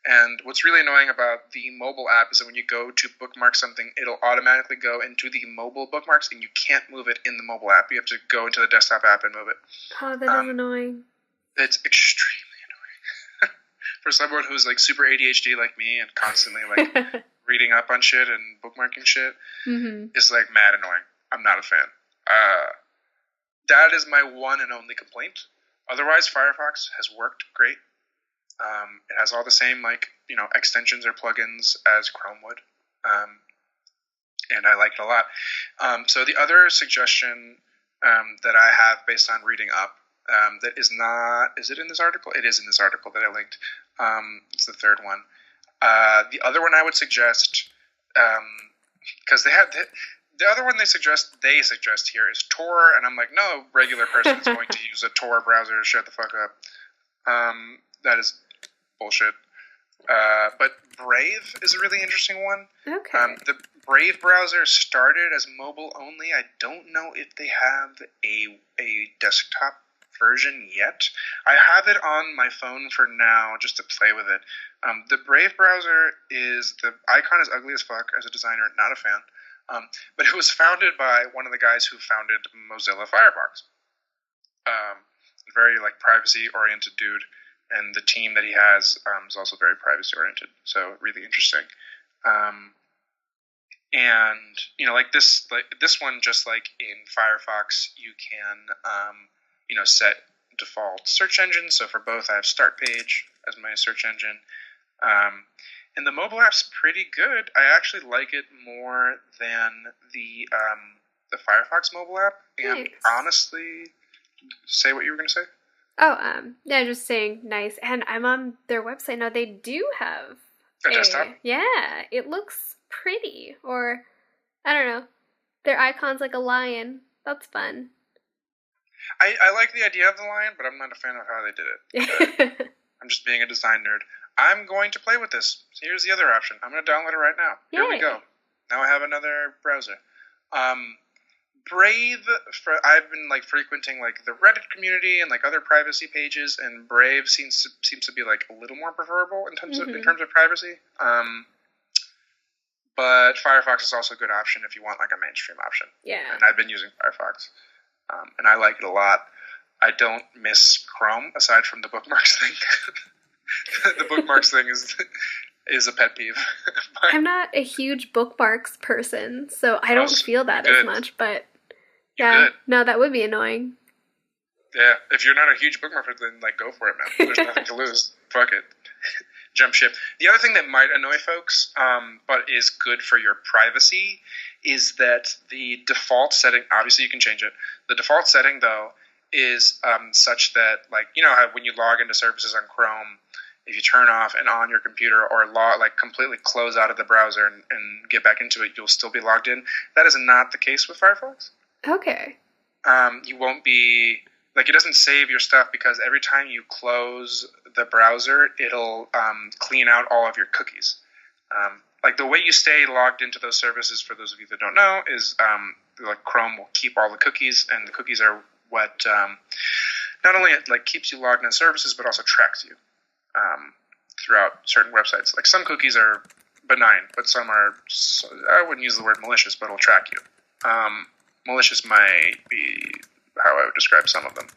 And what's really annoying about the mobile app is that when you go to bookmark something, it'll automatically go into the mobile bookmarks, and you can't move it in the mobile app. You have to go into the desktop app and move it. Oh, that is annoying. It's extremely annoying. For someone who's like super ADHD like me and constantly like reading up on shit and bookmarking shit, it's like mad annoying. I'm not a fan. That is my one and only complaint. Otherwise, Firefox has worked great. It has all the same extensions or plugins as Chrome would, and I like it a lot. So the other suggestion that I have based on reading up that is not, is it in this article? It is in this article that I linked. It's the third one. The other one I would suggest, because the other one they suggest here is Tor, and I'm like, no regular person is going to use a Tor browser. Shut the fuck up. That is bullshit. But Brave is a really interesting one. Okay. The Brave browser started as mobile only. I don't know if they have a desktop version yet. I have it on my phone for now just to play with it. The Brave browser the icon is ugly as fuck. As a designer, not a fan. But it was founded by one of the guys who founded Mozilla Firefox. Very privacy oriented dude. And the team that he has is also very privacy-oriented, so really interesting. And like this one, just like in Firefox, you can set default search engine. So for both, I have Start Page as my search engine. And the mobile app's pretty good. I actually like it more than the Firefox mobile app. And Nice. honestly, say what you were going to say. Oh, yeah, just saying nice. And I'm on their website now. They do have A desktop? Yeah, it looks pretty. Or, I don't know. Their icon's like a lion. That's fun. I like the idea of the lion, but I'm not a fan of how they did it. I'm just being a design nerd. I'm going to play with this. So here's the other option. I'm going to download it right now. Here we Yay. go. Now I have another browser. Brave, I've been like frequenting like the Reddit community and like other privacy pages, and Brave seems to be like a little more preferable in terms of privacy. But Firefox is also a good option if you want like a mainstream option. Yeah. And I've been using Firefox, and I like it a lot. I don't miss Chrome aside from the bookmarks thing. The bookmarks thing is a pet peeve. I'm not a huge bookmarks person, so I don't feel that as much, but yeah, no, that would be annoying. Yeah, if you're not a huge bookmark fan, then like go for it, man. There's nothing to lose. Fuck it. Jump ship. The other thing that might annoy folks, but is good for your privacy, is that the default setting, obviously you can change it. The default setting, though, is such that, like, how when you log into services on Chrome, if you turn off and on your computer or completely close out of the browser and get back into it, you'll still be logged in. That is not the case with Firefox. Okay. You won't be, it doesn't save your stuff because every time you close the browser, it'll clean out all of your cookies. The way you stay logged into those services, for those of you that don't know, is Chrome will keep all the cookies, and the cookies are what not only keeps you logged in services, but also tracks you throughout certain websites. Like some cookies are benign, but some are, I wouldn't use the word malicious, but it'll track you. Malicious might be how I would describe some of them.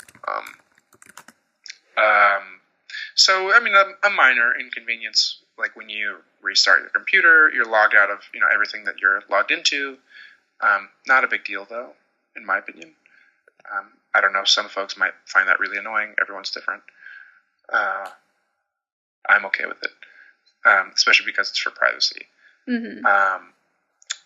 So, I mean, a minor inconvenience, like when you restart your computer, you're logged out of, everything that you're logged into. Not a big deal, though, in my opinion. I don't know, some folks might find that really annoying. Everyone's different. I'm okay with it, especially because it's for privacy. Mm-hmm.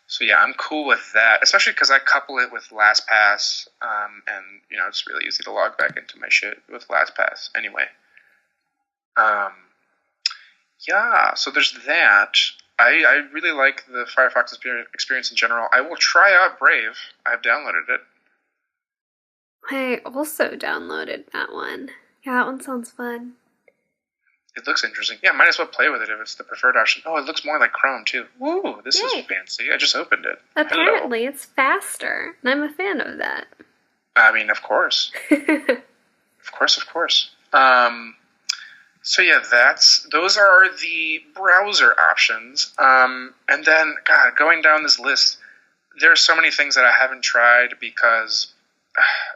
So yeah, I'm cool with that, especially because I couple it with LastPass, and it's really easy to log back into my shit with LastPass. Anyway, yeah. So there's that. I really like the Firefox experience in general. I will try out Brave. I've downloaded it. I also downloaded that one. Yeah, that one sounds fun. It looks interesting. Yeah, might as well play with it if it's the preferred option. Oh, it looks more like Chrome, too. Woo, this is fancy. I just opened it. Apparently, it's faster, and I'm a fan of that. I mean, of course. Of course. So yeah, those are the browser options. And then, God, going down this list, there are so many things that I haven't tried because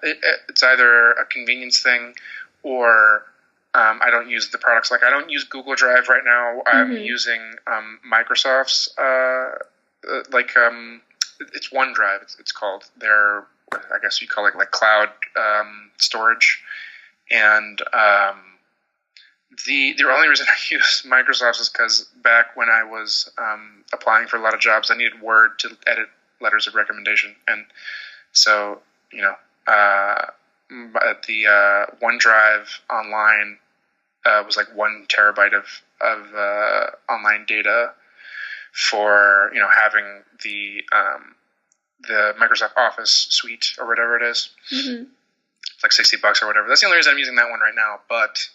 it's either a convenience thing or I don't use the products. Like, I don't use Google Drive right now. I'm using Microsoft's, it's OneDrive, it's called. Their, I guess you call it like cloud storage. And the only reason I use Microsoft is because back when I was applying for a lot of jobs, I needed Word to edit letters of recommendation. And so, the OneDrive online was like 1 terabyte of online data for having the Microsoft Office suite or whatever it is. Mm-hmm. It's like $60 or whatever. That's the only reason I'm using that one right now. But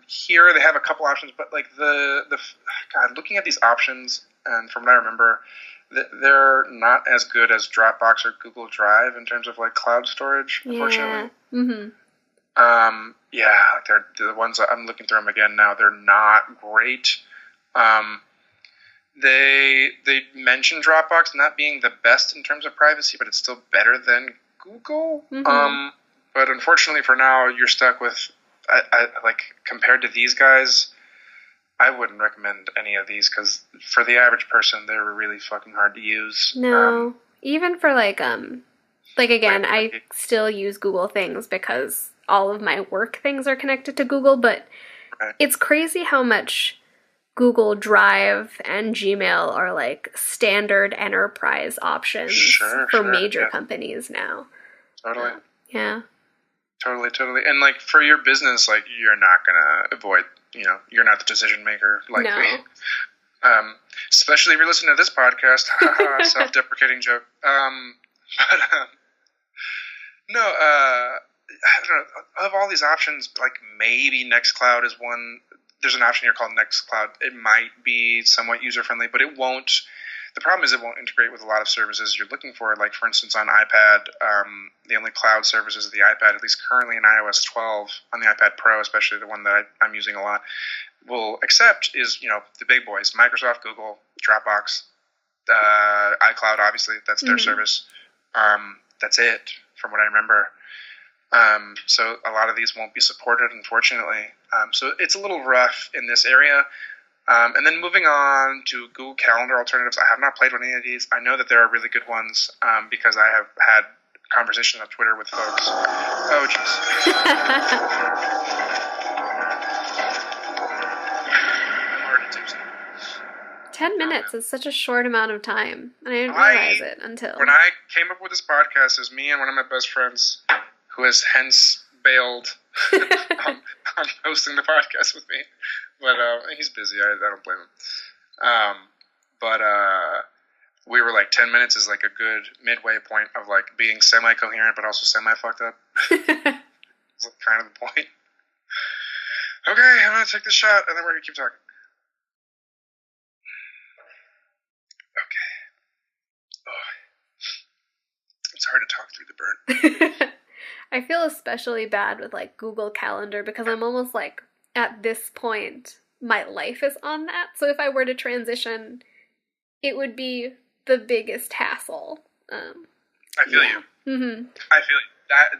here they have a couple options. But like God, looking at these options, and from what I remember, they're not as good as Dropbox or Google Drive in terms of like cloud storage, unfortunately. Mm-hmm. They're the ones that I'm looking through them again now. They're not great. They mention Dropbox not being the best in terms of privacy, but it's still better than Google. Mm-hmm. But unfortunately for now, you're stuck with, I compared to these guys, I wouldn't recommend any of these because for the average person, they were really fucking hard to use. No, even for like again, I still use Google Things because all of my work things are connected to Google, but it's crazy how much Google Drive and Gmail are like standard enterprise options for major companies now. Totally. Yeah. Totally. And like for your business, like you're not gonna avoid, you're not the decision maker like me. Especially if you're listening to this podcast. Self-deprecating joke. No, I don't know. Of all these options, like maybe Nextcloud is one. There's an option here called Nextcloud. It might be somewhat user-friendly, but it won't. The problem is it won't integrate with a lot of services you're looking for. Like, for instance, on iPad, the only cloud services of the iPad, at least currently in iOS 12, on the iPad Pro, especially the one that I'm using a lot, will accept is, the big boys, Microsoft, Google, Dropbox, iCloud, obviously, that's their service. That's it, from what I remember. So a lot of these won't be supported, unfortunately. So it's a little rough in this area. And then moving on to Google Calendar alternatives, I have not played with any of these. I know that there are really good ones because I have had conversations on Twitter with folks. Oh, jeez. I'm already tipsy. 10 minutes is such a short amount of time, and I didn't realize it until... When I came up with this podcast, it was me and one of my best friends, who has hence bailed on hosting the podcast with me. But he's busy. I don't blame him. But we were like 10 minutes is like a good midway point of like being semi-coherent but also semi-fucked up. It's kind of the point. Okay, I'm going to take this shot and then we're going to keep talking. Okay. Oh. It's hard to talk through the burn. I feel especially bad with like Google Calendar because I'm almost like, at this point, my life is on that. So if I were to transition, it would be the biggest hassle. I feel you. Mm-hmm. I feel you.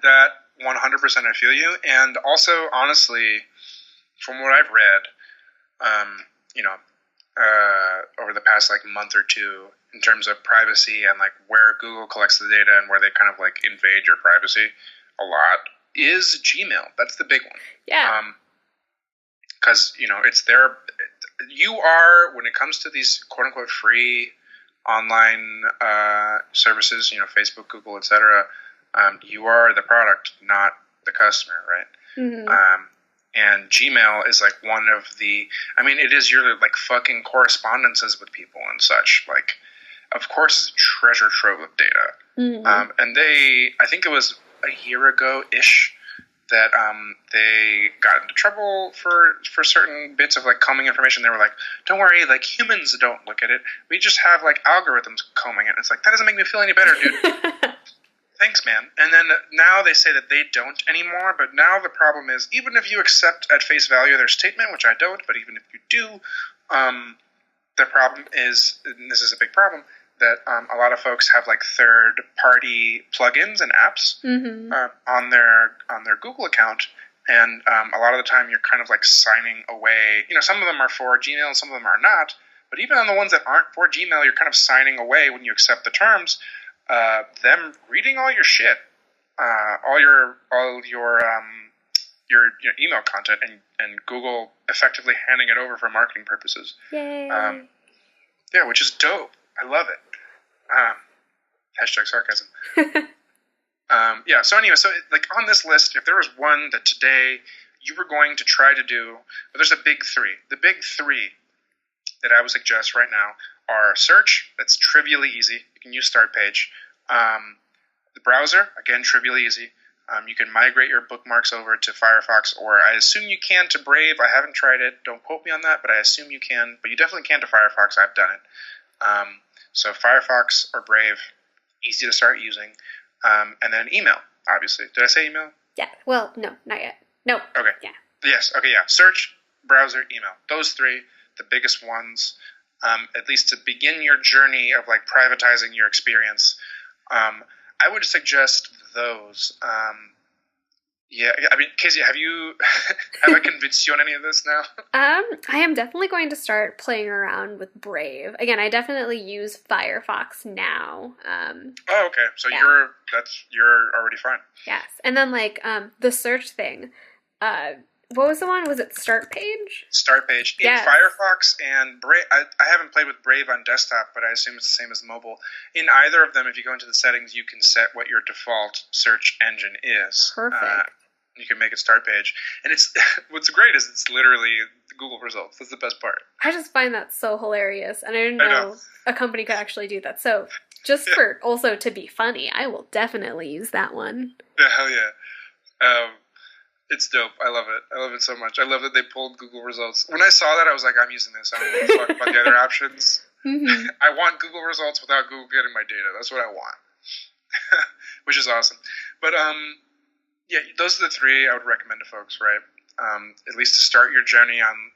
That 100% I feel you. And also, honestly, from what I've read, over the past like month or two, in terms of privacy and like where Google collects the data and where they kind of like invade your privacy a lot, is Gmail. That's the big one. Yeah. Because, it's their... You are, when it comes to these quote-unquote free online services, Facebook, Google, etc., you are the product, not the customer, right? Mm-hmm. And Gmail is like one of the... I mean, it is your like fucking correspondences with people and such. Like, of course, it's a treasure trove of data. Mm-hmm. And I think it was a year ago-ish, that they got into trouble for certain bits of like combing information. They were like, don't worry, like humans don't look at it. We just have like algorithms combing it. And it's like, that doesn't make me feel any better, dude. Thanks, man. And then now they say that they don't anymore. But now the problem is, even if you accept at face value their statement, which I don't, but even if you do, the problem is, and this is a big problem, that a lot of folks have like third-party plugins and apps on their Google account, and a lot of the time you're kind of like signing away. Some of them are for Gmail and some of them are not. But even on the ones that aren't for Gmail, you're kind of signing away when you accept the terms. Them reading all your shit, all your email content, and Google effectively handing it over for marketing purposes. Yay! Yeah, which is dope. I love it. Hashtag sarcasm. Yeah, so anyway, like on this list, if there was one that today you were going to try to do, but there's a big three. The big three that I would suggest right now are search, that's trivially easy. You can use Start Page. The browser, again, trivially easy. You can migrate your bookmarks over to Firefox, or I assume you can to Brave. I haven't tried it. Don't quote me on that, but I assume you can. But you definitely can to Firefox. I've done it. So Firefox or Brave, easy to start using. And then email, obviously. Did I say email? Yeah. Well, no, not yet. No. Okay. Yeah. Yes. Okay, yeah. Search, browser, email. Those three, the biggest ones, at least to begin your journey of like privatizing your experience. I would suggest those. Yeah, I mean, Casey, have I convinced you on any of this now? I am definitely going to start playing around with Brave. Again, I definitely use Firefox now. Oh, okay. So yeah. you're already fine. Yes. And then the search thing. What was the one? Was it Start Page? Start Page. In Yes. Firefox and Brave, I haven't played with Brave on desktop, but I assume it's the same as mobile. In either of them, if you go into the settings, you can set what your default search engine is. Perfect. You can make it Start Page. And it's what's great is it's literally the Google results. That's the best part. I just find that so hilarious. And I didn't know a company could actually do that. So just for also to be funny, I will definitely use that one. Yeah, hell yeah. It's dope. I love it. I love it so much. I love that they pulled Google results. When I saw that, I was like, I'm using this. I don't give a fuck about the other options. Mm-hmm. I want Google results without Google getting my data. That's what I want. Which is awesome. But, yeah, those are the three I would recommend to folks, right? At least to start your journey on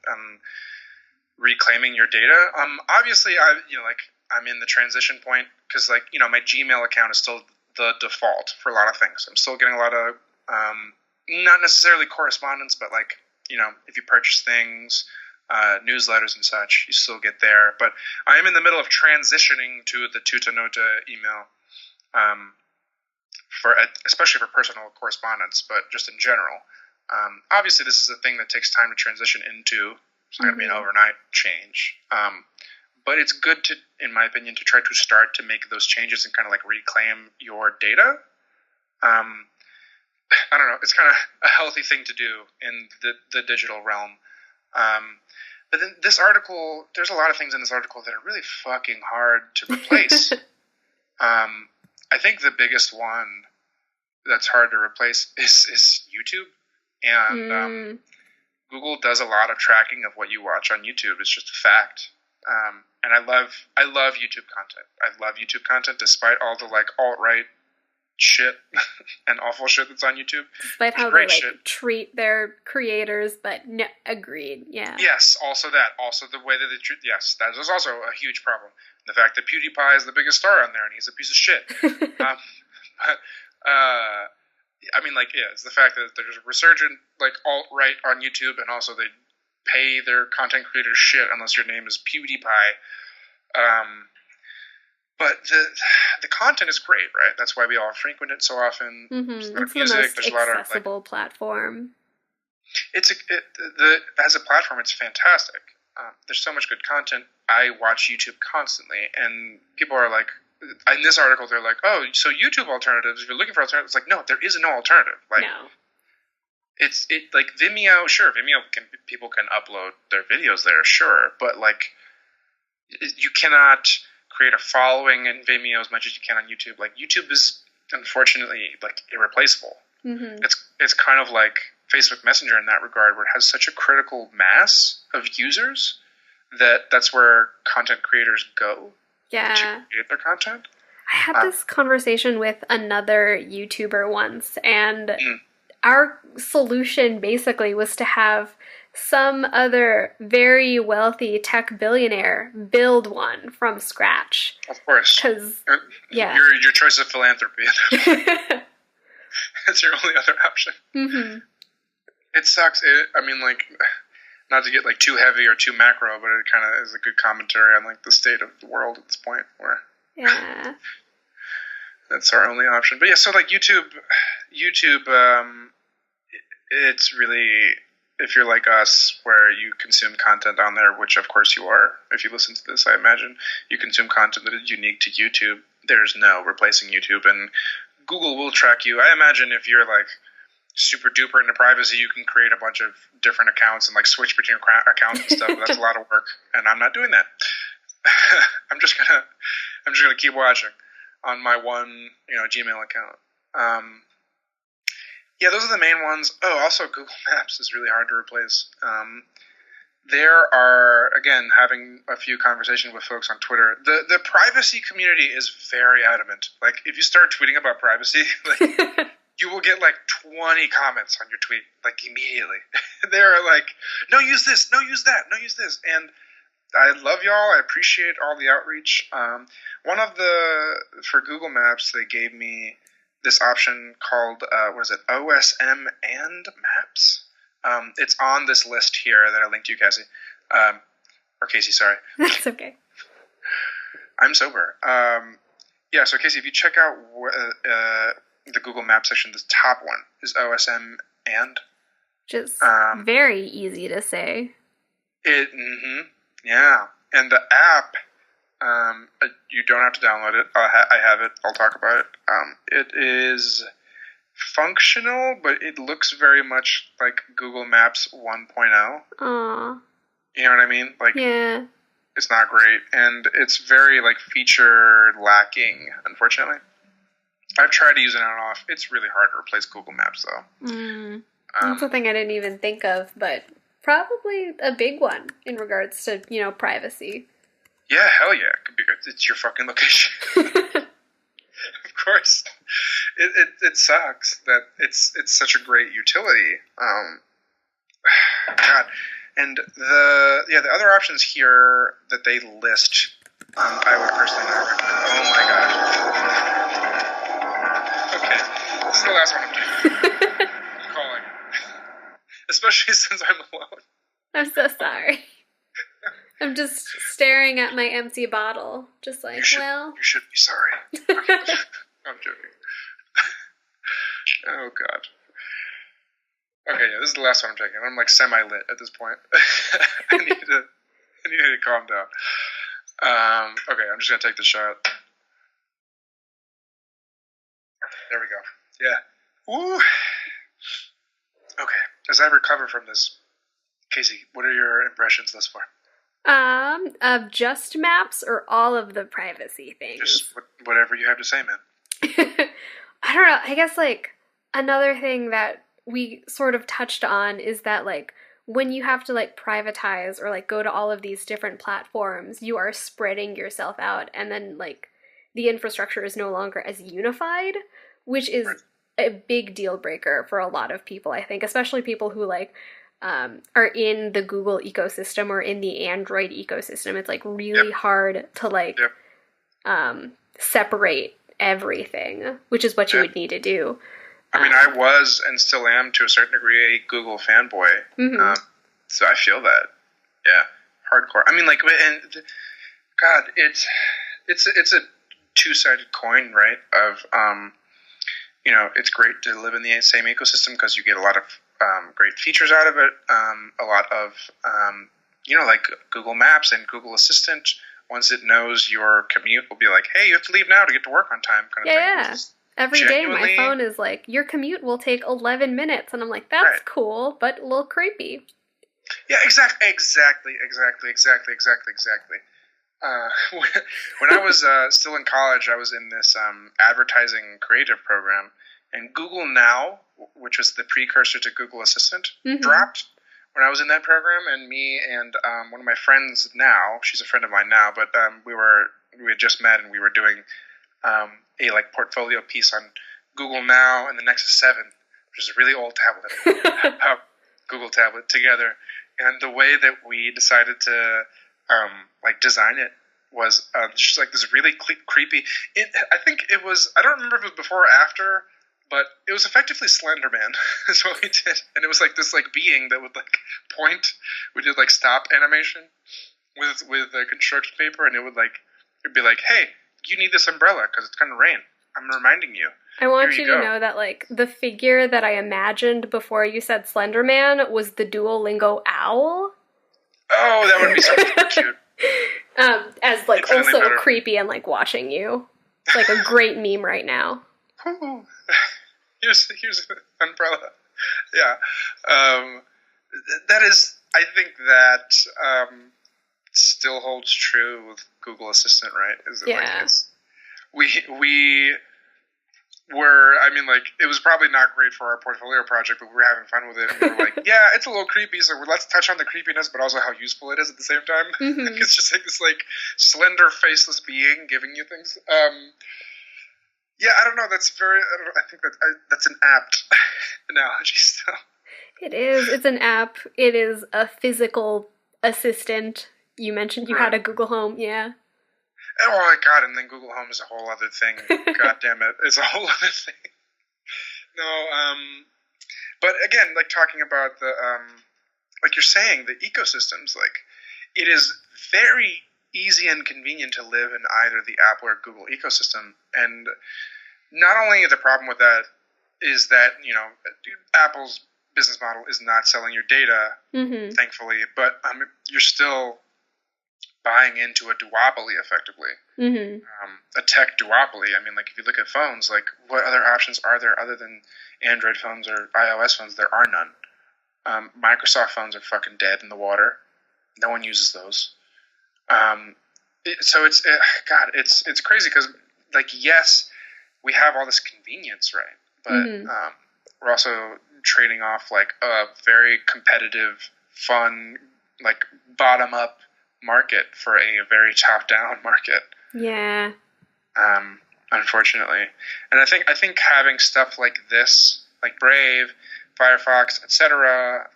reclaiming your data. Obviously, I'm in the transition point because, my Gmail account is still the default for a lot of things. I'm still getting a lot of, not necessarily correspondence, but if you purchase things, newsletters and such, you still get there. But I am in the middle of transitioning to the Tuta Nota email. Especially for personal correspondence, but just in general. Obviously, this is a thing that takes time to transition into. It's not going to be an overnight change. But it's good to, in my opinion, to try to start to make those changes and kind of reclaim your data. I don't know. It's kind of a healthy thing to do in the digital realm. But then this article, there's a lot of things in this article that are really fucking hard to replace. I think the biggest one that's hard to replace is YouTube. And Google does a lot of tracking of what you watch on YouTube. It's just a fact. And I love YouTube content. I love YouTube content despite all the alt-right shit and awful shit that's on YouTube. Despite how they treat their creators, but no, agreed. Yeah. Yes, also that. Also the way that they treat. Yes, that is also a huge problem. The fact that PewDiePie is the biggest star on there and he's a piece of shit. It's the fact that there's a resurgent alt-right on YouTube, and also they pay their content creators shit unless your name is PewDiePie. But the content is great, right? That's why we all frequent it so often. Mm-hmm. There's it's music, the most there's a lot of accessible platform. As a platform, it's fantastic. There's so much good content. I watch YouTube constantly, and people are like, in this article, they're like, "Oh, so YouTube alternatives? If you're looking for alternatives, no, there is no alternative. No. It's Vimeo. Sure, people can upload their videos there, sure, but you cannot create a following in Vimeo as much as you can on YouTube. YouTube is unfortunately irreplaceable. Mm-hmm. It's kind of like Facebook Messenger in that regard, where it has such a critical mass of users that's where content creators go to create their content. I had this conversation with another YouTuber once, and our solution basically was to have some other very wealthy tech billionaire build one from scratch. Of course. Because, your choice of philanthropy. That's your only other option. Mm-hmm. It sucks. Not to get too heavy or too macro, but it kind of is a good commentary on the state of the world at this point, where that's our only option. But yeah, so YouTube, it's really, if you're like us, where you consume content on there, which of course you are, if you listen to this, I imagine you consume content that is unique to YouTube. There's no replacing YouTube, and Google will track you. I imagine if you're super duper into privacy, you can create a bunch of different accounts and switch between accounts and stuff. But that's a lot of work, and I'm not doing that. I'm just gonna keep watching on my one Gmail account. Those are the main ones. Oh, also Google Maps is really hard to replace. There are, again, having a few conversations with folks on Twitter. The privacy community is very adamant. If you start tweeting about privacy, you will get 20 comments on your tweet, immediately. They're no, use this, no, use that, no, use this. And I love y'all. I appreciate all the outreach. For Google Maps, they gave me this option called, what is it, OSM and Maps? It's on this list here that I linked to you, Cassie. Or Casey, sorry. That's okay. I'm sober. Yeah, so Casey, if you check out the Google Maps section, the top one is OSM and. Just very easy to say. Yeah. And the app, you don't have to download it. I have it. I'll talk about it. It is functional, but it looks very much like Google Maps 1.0. Aww. You know what I mean? Like, yeah. It's not great, and it's very, like, feature lacking, unfortunately. I've tried to use it on and off. It's really hard to replace Google Maps, though. That's something I didn't even think of, but probably a big one in regards to, privacy. Yeah, hell yeah. It's your fucking location. Of course. It sucks that it's such a great utility. God. And the other options here that they list, I would personally not recommend. Oh my god. Okay. This is the last one I'm doing. I'm calling. Especially since I'm alone. I'm so sorry. I'm just staring at my empty bottle. Just like, You should be sorry. I'm joking. Oh god. Okay, yeah, this is the last one I'm taking. I'm like semi-lit at this point. I need to calm down. Okay, I'm just gonna take the shot. There we go. Yeah. Woo. Okay. As I recover from this, Casey, what are your impressions thus far? Of just maps or all of the privacy things? Just whatever you have to say, man. I don't know. I guess, another thing that we sort of touched on is that, when you have to, privatize or, go to all of these different platforms, you are spreading yourself out, and then, the infrastructure is no longer as unified, which is a big deal breaker for a lot of people, I think, especially people who, are in the Google ecosystem or in the Android ecosystem. It's, really hard to, separate everything, which is what you would need to do. I mean, I was and still am to a certain degree a Google fanboy, so I feel that, yeah, hardcore. I mean, and God, it's a two-sided coin, right? Of it's great to live in the same ecosystem because you get a lot of great features out of it. A lot of Google Maps and Google Assistant. Once it knows your commute, will be like, hey, you have to leave now to get to work on time, kind of thing. Yeah. Every day my phone is like, your commute will take 11 minutes. And I'm like, that's cool, but a little creepy. Yeah, exactly. When I was still in college, I was in this advertising creative program. And Google Now, which was the precursor to Google Assistant, dropped when I was in that program. And me and one of my friends now, she's a friend of mine now, but we had just met and we were doing a portfolio piece on Google Now and the Nexus 7, which is a really old tablet, Google tablet, together. And the way that we decided to design it was just this really creepy. I think it was. I don't remember if it was before or after, but it was effectively Slender Man is what we did, and it was this being that would point. We did stop animation with construction paper, and it would it'd be like, hey, you need this umbrella because it's going to rain. I'm reminding you. I want you to know that, the figure that I imagined before you said Slender Man was the Duolingo owl. Oh, that would be so cute. As, Infinitely also better. creepy and, watching you. It's, a great meme right now. Here's an umbrella. Yeah. That is, I think that still holds true with Google Assistant, right? We were, it was probably not great for our portfolio project, but we were having fun with it. And we were like, yeah, it's a little creepy, so let's touch on the creepiness, but also how useful it is at the same time. It's just this slender, faceless being giving you things. Yeah, I don't know. I think that's an apt analogy still. It is. It's an app. It is a physical assistant. You mentioned you had a Google Home, yeah. Oh my god, and then Google Home is a whole other thing. God damn it. It's a whole other thing. No, but again, like talking about the, like you're saying, the ecosystems, like it is very easy and convenient to live in either the Apple or Google ecosystem. And not only the problem with that is that, Apple's business model is not selling your data, thankfully, but you're still buying into a duopoly, effectively. A tech duopoly. I mean, like, if you look at phones, like, what other options are there other than Android phones or iOS phones? There are none. Microsoft phones are fucking dead in the water. No one uses those. So it's crazy because, like, yes, we have all this convenience, right? But we're also trading off, like, a very competitive, fun, like, bottom-up market for a very top-down market. Yeah. Unfortunately. And I think having stuff like this, like Brave, Firefox, etc.,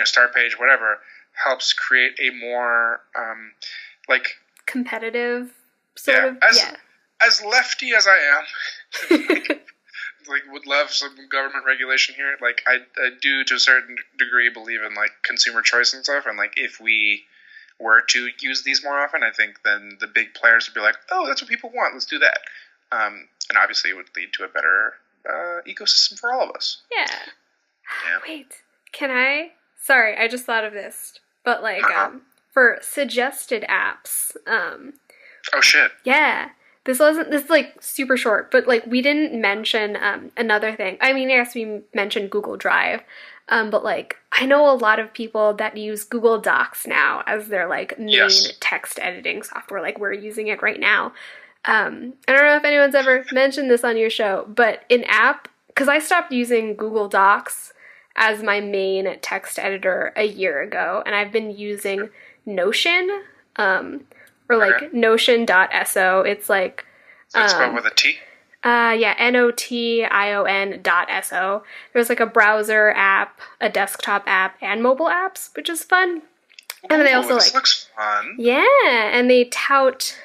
Start Page, whatever, helps create a more like competitive sort of. As lefty as I am, like would love some government regulation here. Like I do to a certain degree believe in like consumer choice and stuff, and like if we were to use these more often, I think then the big players would be like, oh, that's what people want, let's do that. And obviously it would lead to a better ecosystem for all of us. Yeah. Wait, can I? Sorry, I just thought of this. But like, for suggested apps. Oh shit. Yeah. This is like super short, but like we didn't mention another thing. I mean, yes, we mentioned Google Drive. But like, I know a lot of people that use Google Docs now as their like main text editing software. Like we're using it right now. I don't know if anyone's ever mentioned this on your show, but in app, because I stopped using Google Docs as my main text editor a year ago, and I've been using Notion, or like Notion.so. It's like it's spelled with a T. Notion.so. There's like a browser app, a desktop app, and mobile apps, which is fun. And then they also this looks fun. Yeah, and they tout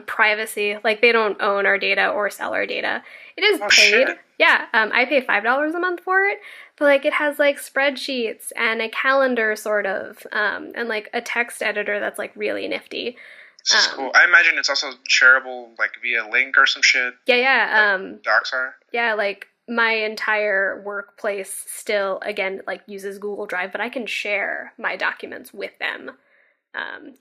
privacy. Like they don't own our data or sell our data. It is paid. Shit. Yeah, I pay $5 a month for it, but like it has like spreadsheets and a calendar sort of, and like a text editor that's like really nifty. This is cool. I imagine it's also shareable like via link or some shit. Yeah. Like docs are. Yeah, like my entire workplace still, again, like uses Google Drive, but I can share my documents with them.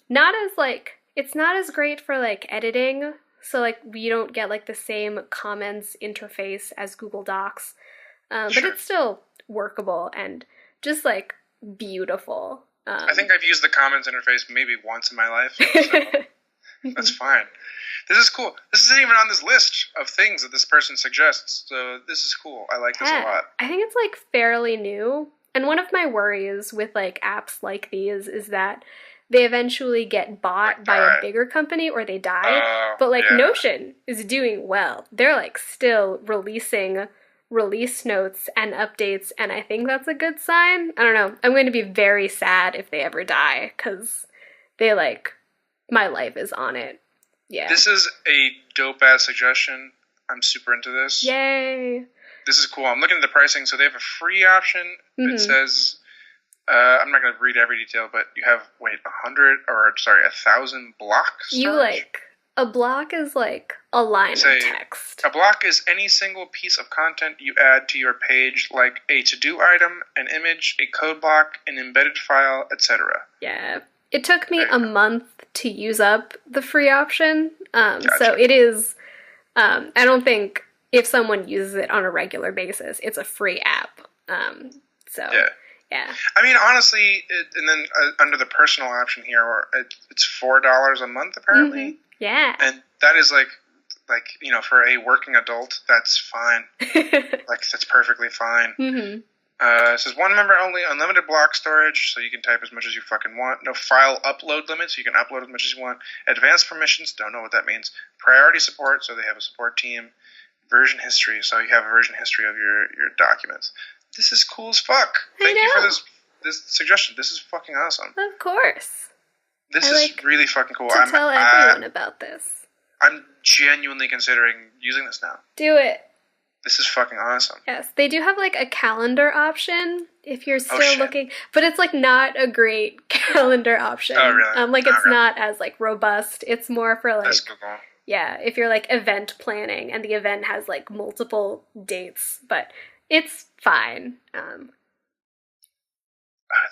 Not as like, it's not as great for like editing. So like we don't get like the same comments interface as Google Docs. But it's still workable and just like beautiful. I think I've used the comments interface maybe once in my life. So that's fine. This is cool. This isn't even on this list of things that this person suggests. So this is cool. I like this a lot. I think it's like fairly new. And one of my worries with like apps like these is that they eventually get bought by a bigger company or they die. But like Notion is doing well. They're like still releasing release notes and updates, and I think that's a good sign. I don't know. I'm going to be very sad if they ever die because they like, my life is on it. Yeah. This is a dope-ass suggestion. I'm super into this. Yay. This is cool. I'm looking at the pricing. So they have a free option. It says, I'm not going to read every detail, but you have, 1,000 blocks. You like, a block is like a line of text. A block is any single piece of content you add to your page, like a to-do item, an image, a code block, an embedded file, etc. Yeah. It took me a month to use up the free option. Gotcha. So it is, I don't think if someone uses it on a regular basis, it's a free app. Yeah. I mean, honestly, and then under the personal option here, it's $4 a month apparently. Yeah. And that is like for a working adult, that's fine. Like that's perfectly fine. It says one member only, unlimited block storage, so you can type as much as you fucking want. No file upload limit, so you can upload as much as you want. Advanced permissions, don't know what that means. Priority support, so they have a support team. Version history, so you have a version history of your documents. This is cool as fuck. Thank you for this suggestion. This is fucking awesome. Of course. This is really fucking cool. To tell everyone about this. I'm genuinely considering using this now. Do it. This is fucking awesome. Yes, they do have like a calendar option if you're still shit. looking, but it's like not a great calendar option. Oh, really? Like it's Okay. not as like robust. It's more for like, That's Google. yeah, if you're like event planning and the event has like multiple dates, but it's fine.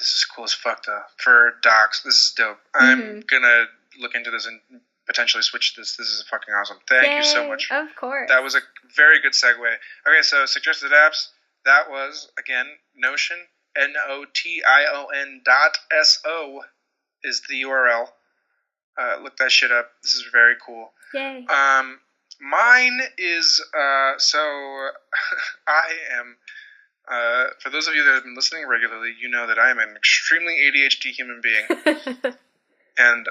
This is cool as fuck though. For docs, this is dope. I'm gonna look into this and potentially switch this. This is fucking awesome. Thank you so much. Of course. That was a very good segue. Okay, so suggested apps. That was again Notion. Notion.so is the URL. Look that shit up. This is very cool. Yay. Mine is so I am. For those of you that have been listening regularly, you know that I am an extremely ADHD human being, and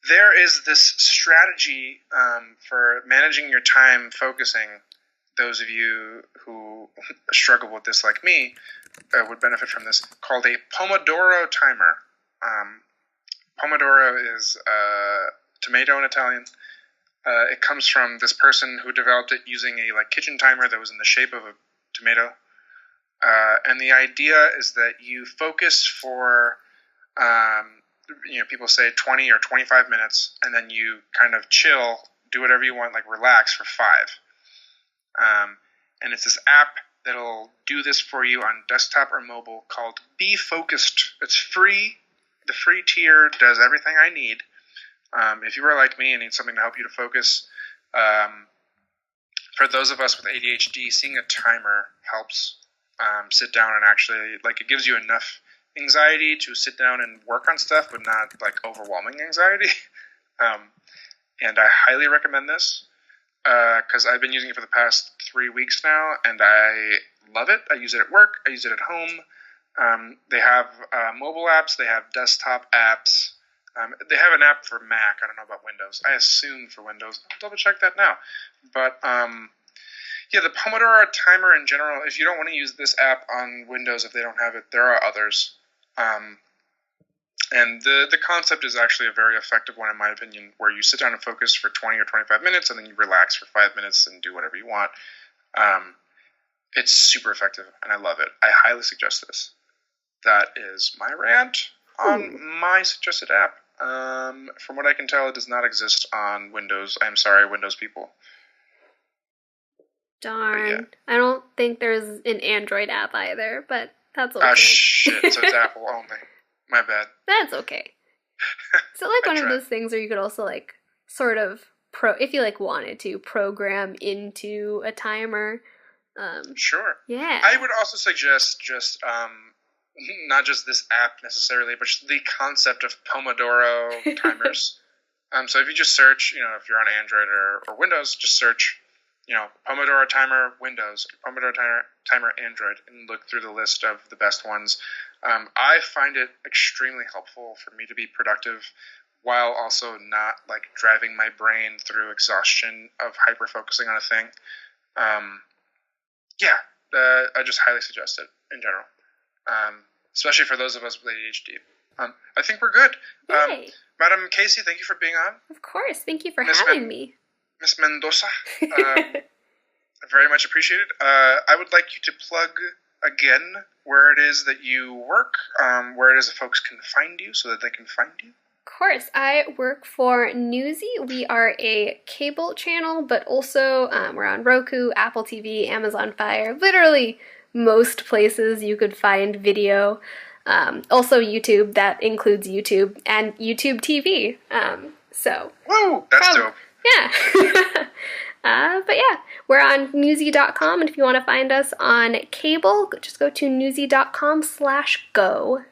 there is this strategy for managing your time focusing. Those of you who struggle with this, like me, would benefit from this, called a Pomodoro timer. Pomodoro is tomato in Italian. It comes from this person who developed it using a kitchen timer that was in the shape of a tomato. And the idea is that you focus for, people say 20 or 25 minutes, and then you kind of chill, do whatever you want, like relax for 5. And it's this app that'll do this for you on desktop or mobile called Be Focused. It's free. The free tier does everything I need. If you are like me and need something to help you to focus, for those of us with ADHD, seeing a timer helps. Sit down and actually, it gives you enough anxiety to sit down and work on stuff, but not overwhelming anxiety. And I highly recommend this because I've been using it for the past 3 weeks now, and I love it. I use it at work. I use it at home. They have mobile apps. They have desktop apps. They have an app for Mac. I don't know about Windows. I assume for Windows. I'll double check that now. But yeah, the Pomodoro timer in general, if you don't want to use this app on Windows, if they don't have it, there are others. And the concept is actually a very effective one, in my opinion, where you sit down and focus for 20 or 25 minutes, and then you relax for 5 minutes and do whatever you want. It's super effective, and I love it. I highly suggest this. That is my rant on my suggested app. From what I can tell, it does not exist on Windows. I'm sorry, Windows people. Darn. Yeah. I don't think there's an Android app either, but that's okay. Ah, shit. So it's Apple only. My bad. That's okay. So one of those things where you could also sort of if you wanted to program into a timer. Sure. Yeah. I would also suggest just not just this app necessarily, but just the concept of Pomodoro timers. So if you just search, if you're on Android or Windows, just search, Pomodoro timer Windows, Pomodoro timer Android, and look through the list of the best ones. I find it extremely helpful for me to be productive while also not driving my brain through exhaustion of hyper-focusing on a thing. I just highly suggest it in general. Especially for those of us with ADHD. I think we're good. Yay. Madam Casey, thank you for being on. Of course. Thank you for having me. Miss Mendoza, very much appreciated. I would like you to plug again where it is that you work, where it is that folks can find you so that they can find you. Of course. I work for Newsy. We are a cable channel, but also we're on Roku, Apple TV, Amazon Fire, literally most places you could find video. Also YouTube, that includes YouTube and YouTube TV. Woo! That's dope. Yeah. But yeah, we're on newsy.com, and if you want to find us on cable, just go to newsy.com/go.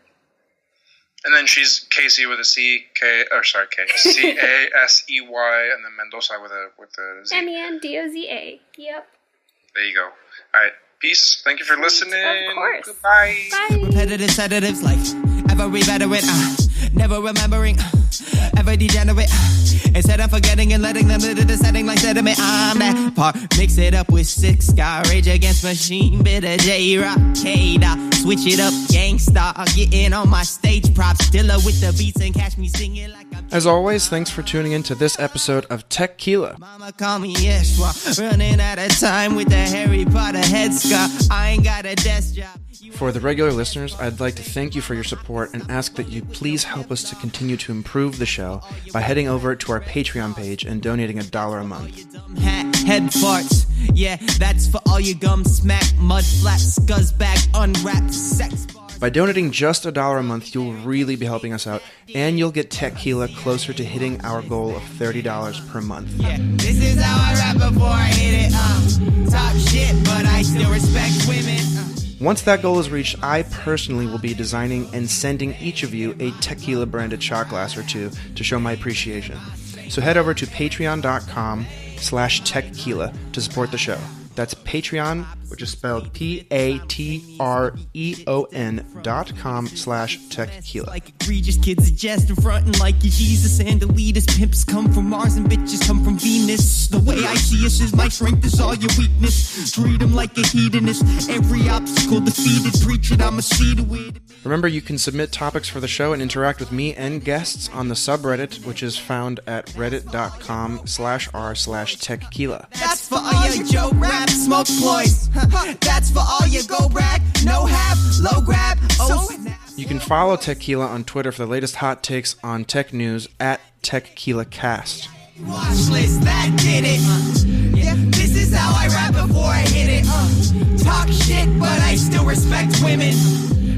And then she's Casey with a C-K, C-A-S-E-Y, and then Mendoza with a Z. M-E-N-D-O-Z-A. Yep. There you go. All right. Peace. Thank you for listening. Of course. Goodbye. Bye. Repetitive sedatives like every veteran, never remembering, ever degenerate. Instead of forgetting and letting them into the setting like sediment. I'm that part. Mix it up with 6 Sky Rage Against Machine, bit of J-Rock, K-Dot. switch it up, gangsta. I'll get in on my stage props, Dilla with the beats and catch me singing like I'm... As always, thanks for tuning in to this episode of Tequila. Mama call me Yeshua, running out of time with the Harry Potter headscarf. I ain't got a desk job. For the regular listeners, I'd like to thank you for your support and ask that you please help us to continue to improve the show by heading over to our Patreon page and donating $1 a month. Head farts, yeah, that's for all your gum smack, mud flat, scuzzbag, unwrapped sex bars. By donating just $1 a month, you'll really be helping us out, and you'll get Tequila closer to hitting our goal of $30 per month. Yeah, this is how I rap before I hit it. Talk shit, but I still respect women. Once that goal is reached, I personally will be designing and sending each of you a Tequila-branded shot glass or two to show my appreciation. So head over to patreon.com/Tequila to support the show. That's Patreon, which is spelled patreon.com/Tequila. Like egregious kids are just in front and like you Jesus and elitist pimps come from Mars and bitches come from Venus. The way I see us is my strength is all your weakness. Treat them like a hedonist. Every obstacle defeated. Preach it, I'ma see to it. Remember, you can submit topics for the show and interact with me and guests on the subreddit, which is found at reddit.com/r/Tequila. That's for all your Joe rap smoke ploys. That's for all your go brag, no have, low grab. You can follow Tequila on Twitter for the latest hot takes on tech news at TequilaCast. Watch list that did it. Yeah, this is how I rap before I hit it. Talk shit, but I still respect women.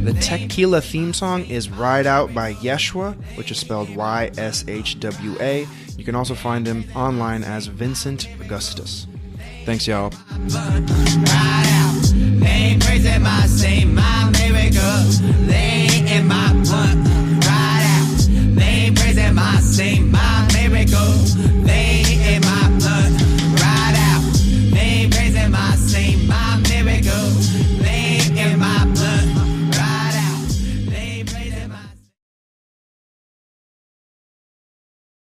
The Tequila theme song is Ride Out by Yeshua, which is spelled YSHWA. You can also find him online as Vincent Augustus. Thanks, y'all. Ride out. They ain't praising my same